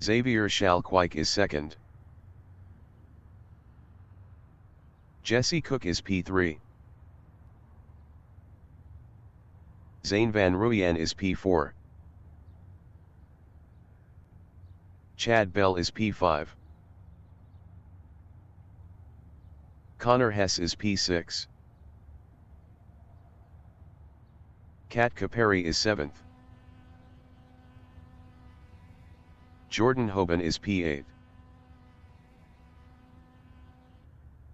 Xavier Schalkwijk is second. Jesse Cook is P3. Zane van Ruyen is P4. Chad Bell is P5. Connor Hess is P6. Kat Caperi is 7th. Jordan Hoban is P8.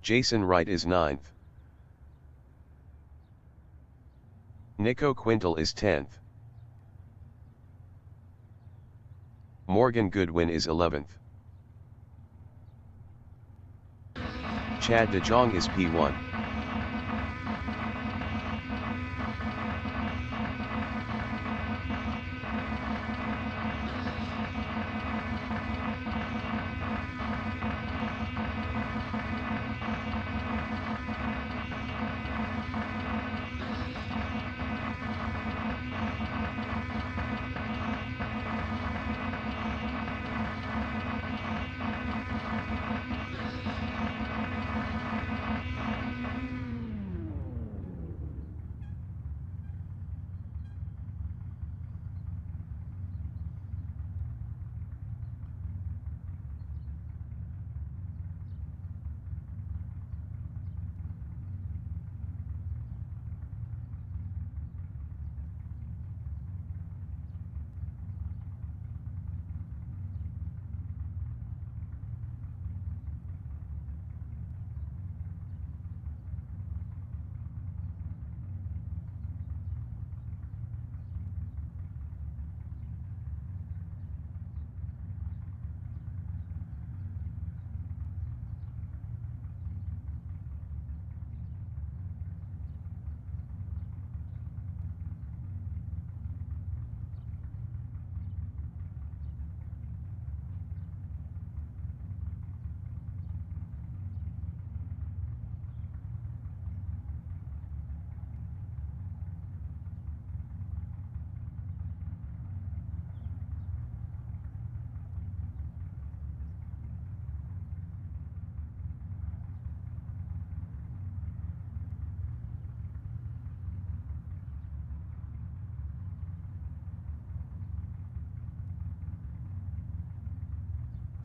Jason Wright is 9th. Nico Quintal is 10th. Morgan Goodwin is 11th. Chad De Jong is P1.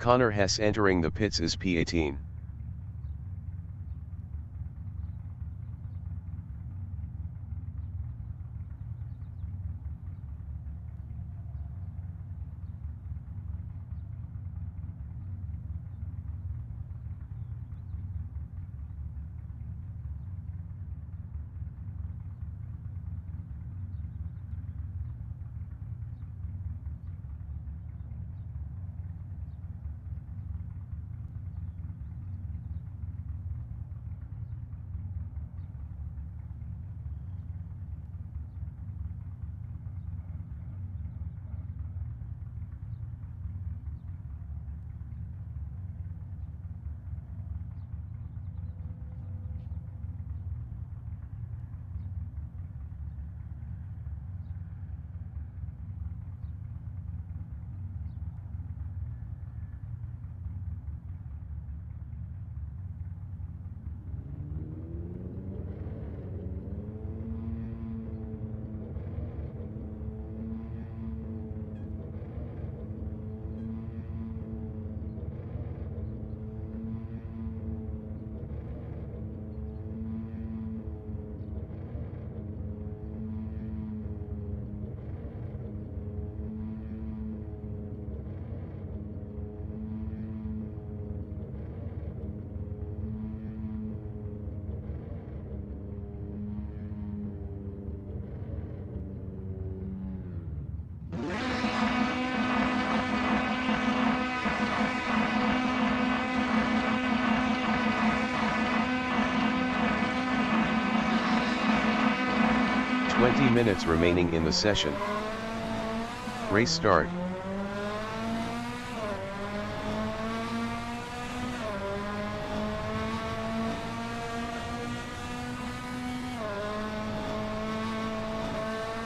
Connor Hess entering the pits is P18. Minutes remaining in the session. Race start.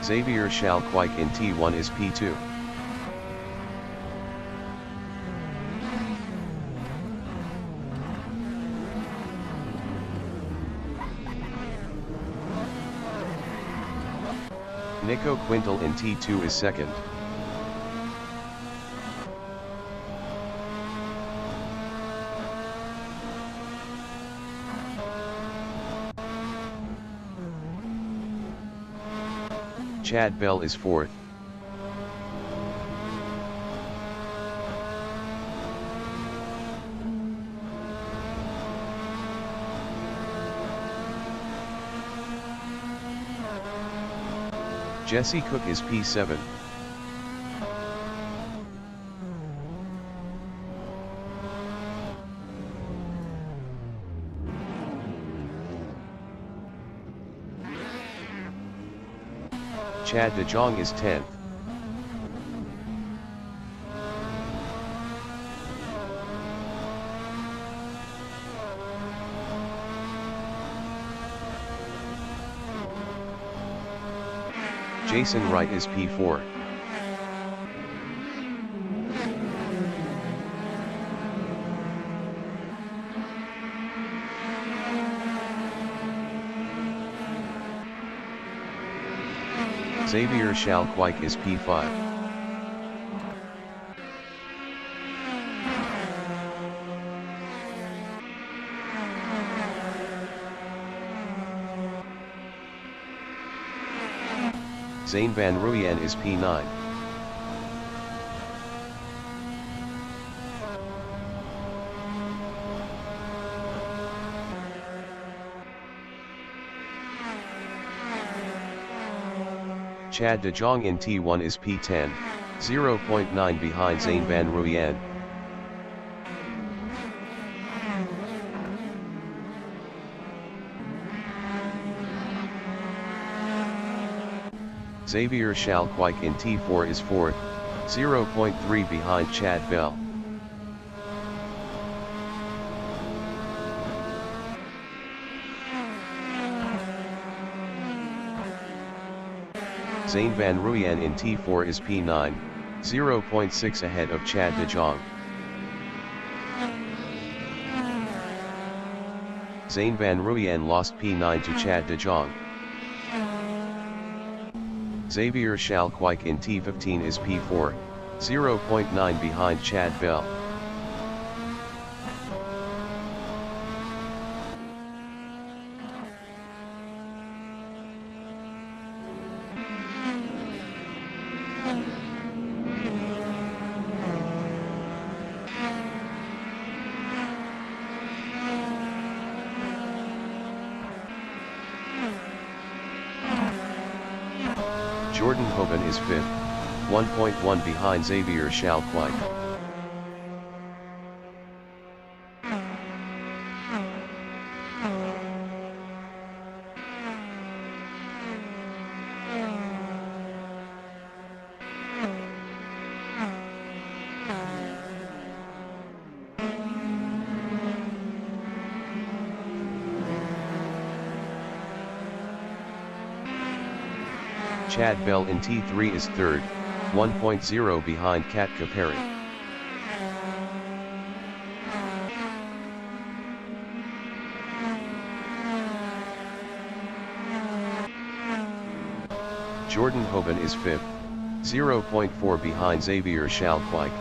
Xavier Schalkwijk in T1 is P2. Nico Quintal in T2 is second. Chad Bell is fourth. Jesse Cook is P7. Chad De Jong is 10th. Jason Wright is P4. Xavier Schalkwijk is P5. Zane van Ruyen is P9. Chad De Jong in T1 is P10, 0.9 behind Zane van Ruyen. Xavier Schalkwijk in T4 is 4th, 0.3 behind Chad Bell. Zane van Ruyen in T4 is P9, 0.6 ahead of Chad De Jong. Zane van Ruyen lost P9 to Chad De Jong. Xavier Schalkwijk in T15 is P4, 0.9 behind Chad Bell. Jordan Hoban is 5th, 1.1 behind Xavier Schalkwijk. Chad Bell in T3 is 3rd, 1.0 behind Katka Perry. Jordan Hoban is 5th, 0.4 behind Xavier Schalkwijk.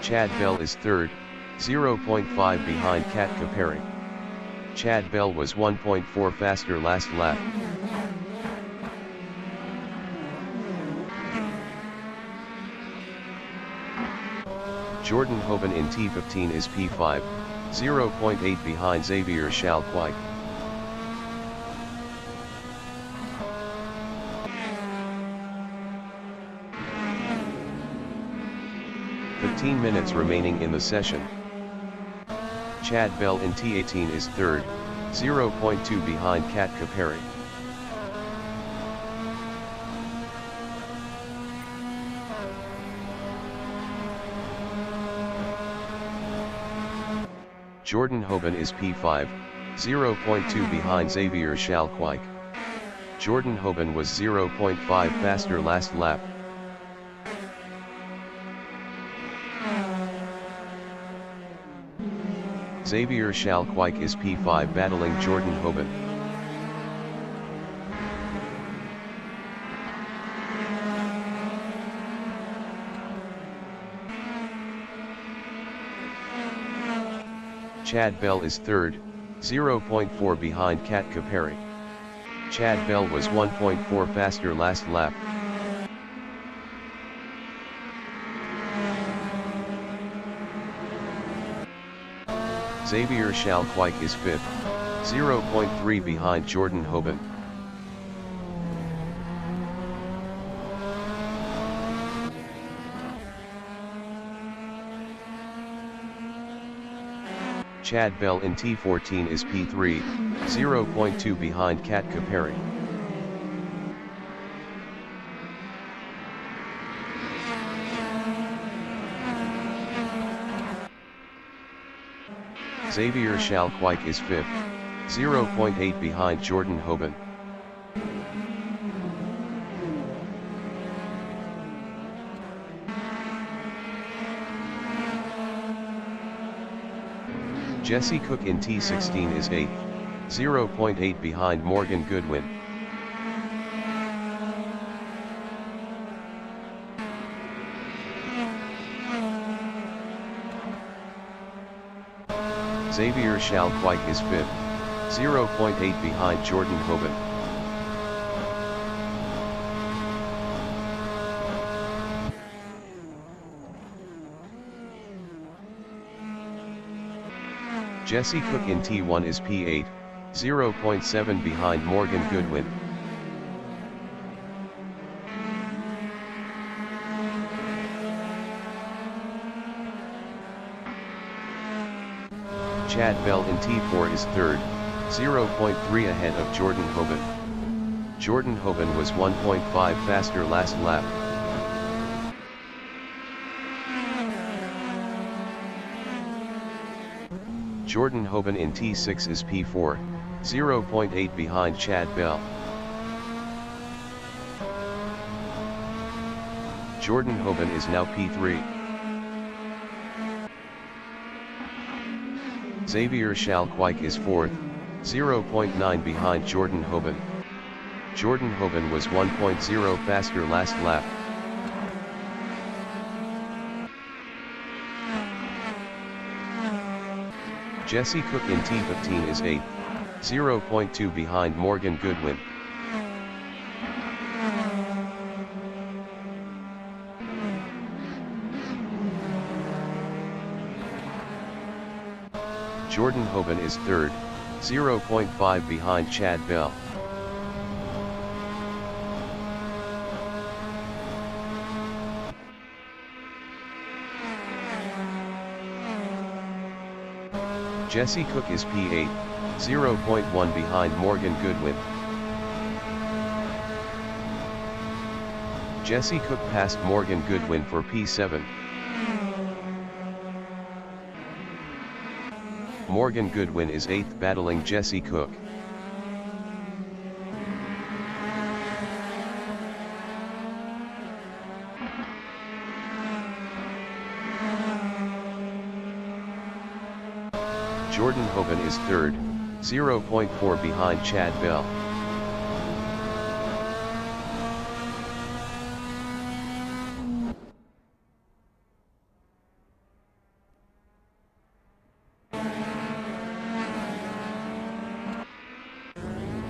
Chad Bell is 3rd, 0.5 behind Katka Perry. Chad Bell was 1.4 faster last lap. Jordan Hoban in T15 is P5, 0.8 behind Xavier Schalkwijk. Minutes remaining in the session. Chad Bell in T18 is 3rd, 0.2 behind Katka Perry. Jordan Hoban is P5, 0.2 behind Xavier Schalkwijk. Jordan Hoban was 0.5 faster last lap. Xavier Schalkwijk is P5 battling Jordan Hoban. Chad Bell is third, 0.4 behind Kat Caperi. Chad Bell was 1.4 faster last lap. Xavier Schalkwijk is fifth, 0.3 behind Jordan Hoban. Chad Bell in T14 is P3, 0.2 behind Kat Caperi. Xavier Schalkwijk is fifth, 0.8 behind Jordan Hoban. Jesse Cook in T16 is 8th, 0.8 behind Morgan Goodwin. Xavier Schalkwijk is 5th, 0.8 behind Jordan Hoban. Jesse Cook in T1 is P8, 0.7 behind Morgan Goodwin. Chad Bell in T4 is third, 0.3 ahead of Jordan Hoban. Jordan Hoban was 1.5 faster last lap. Jordan Hoban in T6 is P4, 0.8 behind Chad Bell. Jordan Hoban is now P3. Xavier Schalkwijk is 4th, 0.9 behind Jordan Hoban. Jordan Hoban was 1.0 faster last lap. Jesse Cook in T15 is 8th, 0.2 behind Morgan Goodwin. Jordan Hoban is third, 0.5 behind Chad Bell. Jesse Cook is P8, 0.1 behind Morgan Goodwin. Jesse Cook passed Morgan Goodwin for P7. Morgan Goodwin is 8th battling Jesse Cook. Jordan Hoban is third, 0.4 behind Chad Bell.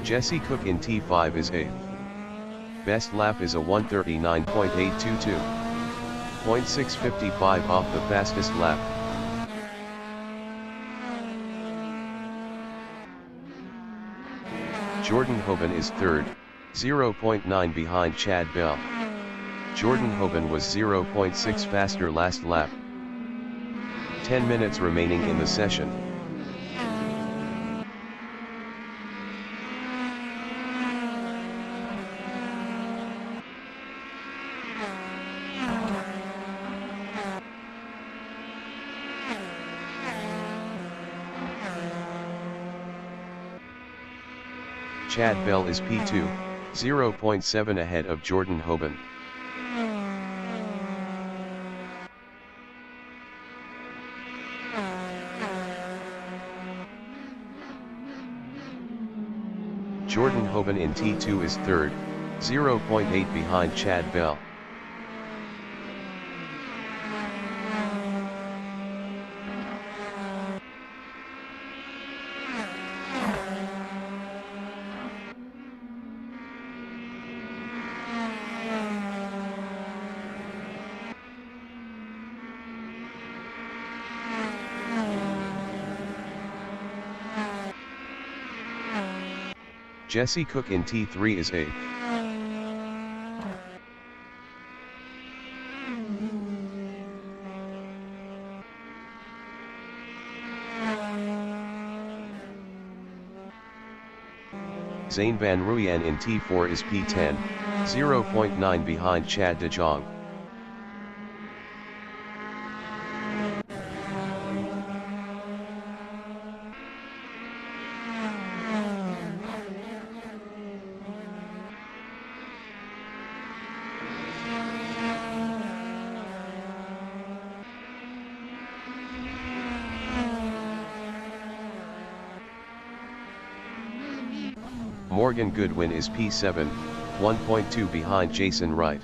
Jesse Cook in T5 is 8th. Best lap is a 1:39.822. 0.655 off the fastest lap. Jordan Hoban is third, 0.9 behind Chad Bell. Jordan Hoban was 0.6 faster last lap. 10 minutes remaining in the session. Chad Bell is P2, 0.7 ahead of Jordan Hoban. Jordan Hoban in T2 is third, 0.8 behind Chad Bell. Jesse Cook in T3 is 8th. Zane Van Ruyen in T4 is P10, 0.9 behind Chad de Jong. Morgan Goodwin is P7, 1.2 behind Jason Wright.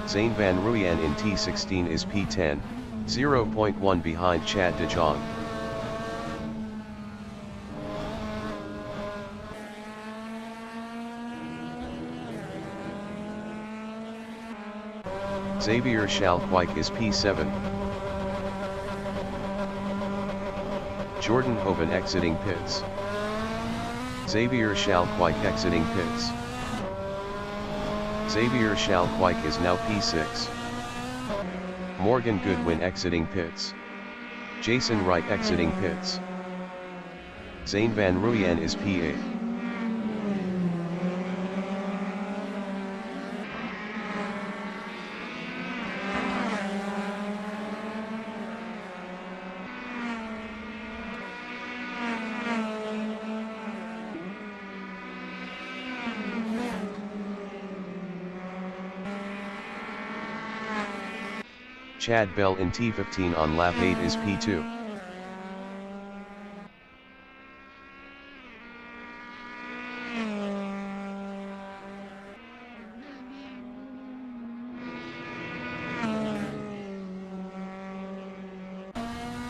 Zane Van Ruyen in T16 is P10, 0.1 behind Chad de Jong. Xavier Schalkwijk is P7. Jordan Hoban exiting pits. Xavier Schalkwijk exiting pits. Xavier Schalkwijk is now P6. Morgan Goodwin exiting pits. Jason Wright exiting pits. Zane Van Ruyen is P8. Chad Bell in T15 on lap 8 is P2.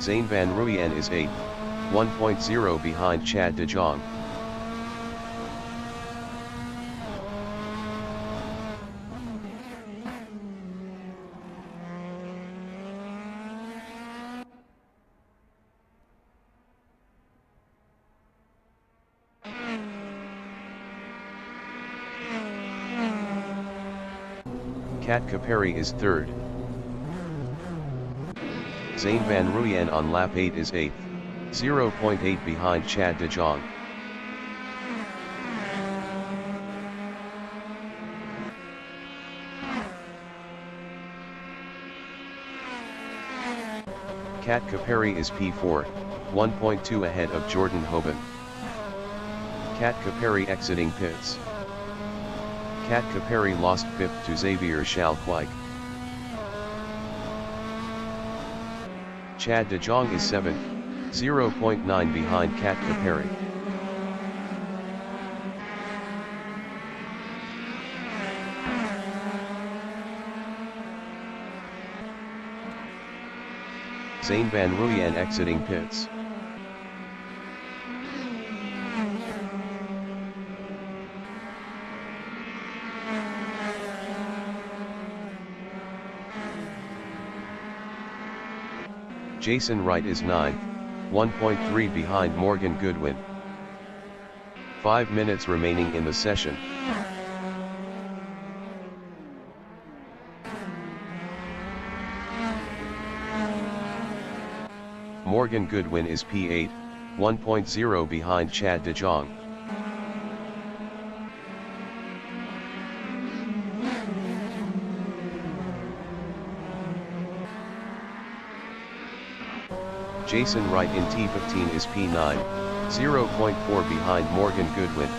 Zane Van Ruyen is 8th, 1.0 behind Chad de Jong. Kat Caperi is 3rd. Zane Van Ruyen on lap 8 is 8th, 0.8 behind Chad de Jong. Kat Caperi is P4, 1.2 ahead of Jordan Hoban. Kat Caperi exiting pits. Kat Caperi lost 5th to Xavier Schalkwijk. Chad de Jong is 7th, 0.9 behind Kat Caperi. Zane Van Ruyen exiting pits. Jason Wright is 9th, 1.3 behind Morgan Goodwin. 5 minutes remaining in the session. Morgan Goodwin is P8, 1.0 behind Chad de Jong. Jason Wright in T15 is P9, 0.4 behind Morgan Goodwin.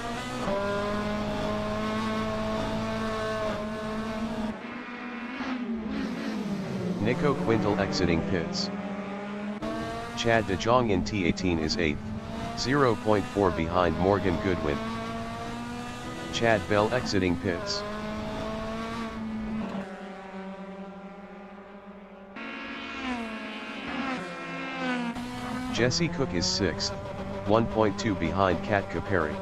Nico Quintal exiting pits. Chad de Jong in T18 is 8th, 0.4 behind Morgan Goodwin. Chad Bell exiting pits. Jesse Cook is 6th, 1.2 behind Kat Caperi.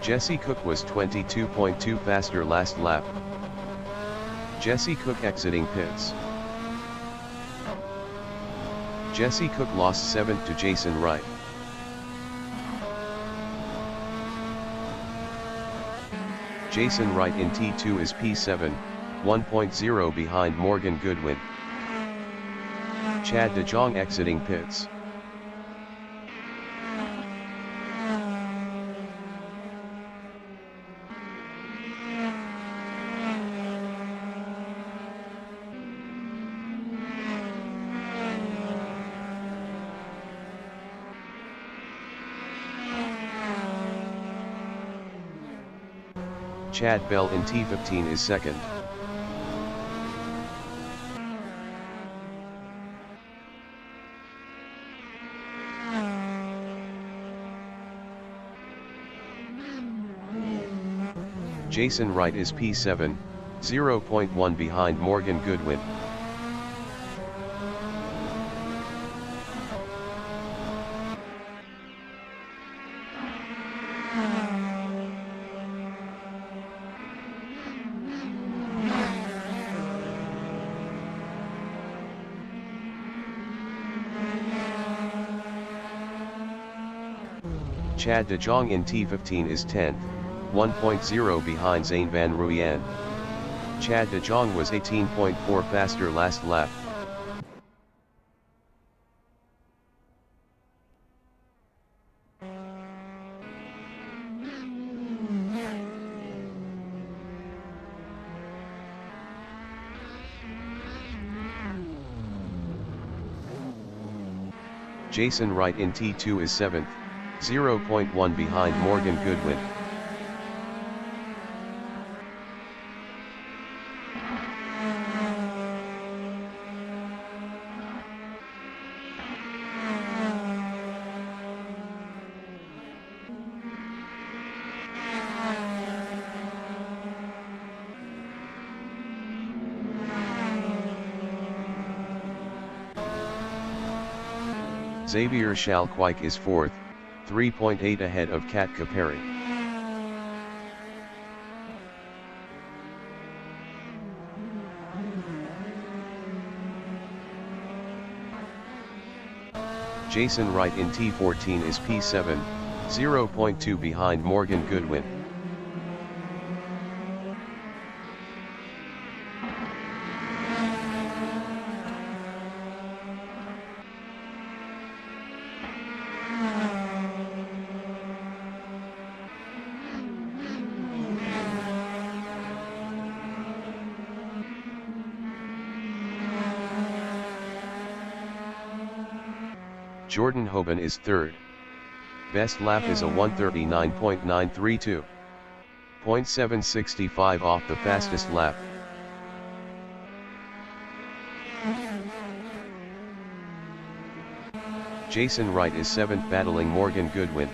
Jesse Cook was 22.2 faster last lap. Jesse Cook exiting pits. Jesse Cook lost 7th to Jason Wright. Jason Wright in T2 is P7, 1.0 behind Morgan Goodwin. Chad de Jong exiting pits. Chad Bell in T15 is 2nd. Jason Wright is P7, 0.1 behind Morgan Goodwin. Chad de Jong in T15 is 10th, 1.0 behind Zane van Ruyen. Chad de Jong was 18.4 faster last lap. Jason Wright in T2 is 7th, 0.1 behind Morgan Goodwin. Xavier Schalkwijk is 4th, 3.8 ahead of Kat Caperi. Jason Wright in T14 is P7, 0.2 behind Morgan Goodwin. Jordan Hoban is 3rd. Best lap is a 1:39.932. 0.765 off the fastest lap. Jason Wright is 7th battling Morgan Goodwin.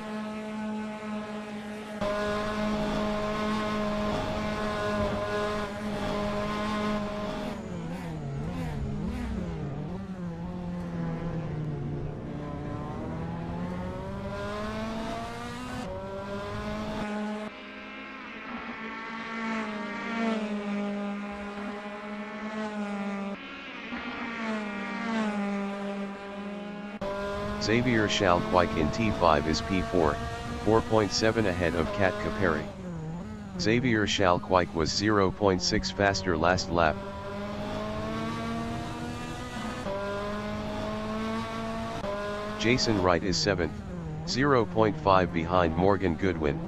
Xavier Schalkwijk in T5 is P4, 4.7 ahead of Kat Caperi. Xavier Schalkwijk was 0.6 faster last lap. Jason Wright is 7th, 0.5 behind Morgan Goodwin.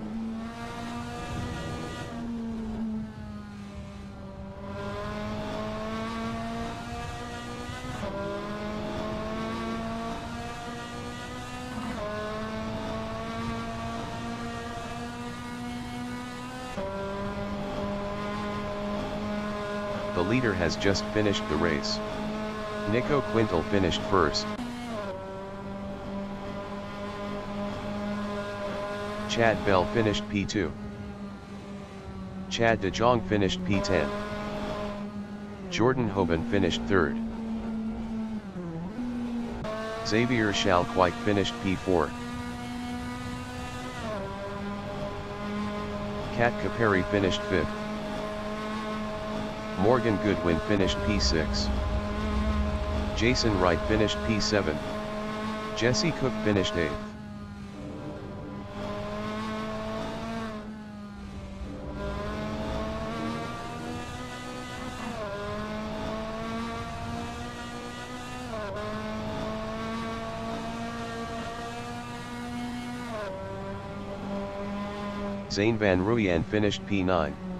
The leader has just finished the race. Nico Quintal finished first. Chad Bell finished P2. Chad de Jong finished P10. Jordan Hoban finished third. Xavier Schalkwijk finished P4. Kat Caperi finished 5th. Morgan Goodwin finished P6. Jason Wright finished P7. Jesse Cook finished 8th. Zane van Ruyen finished P9.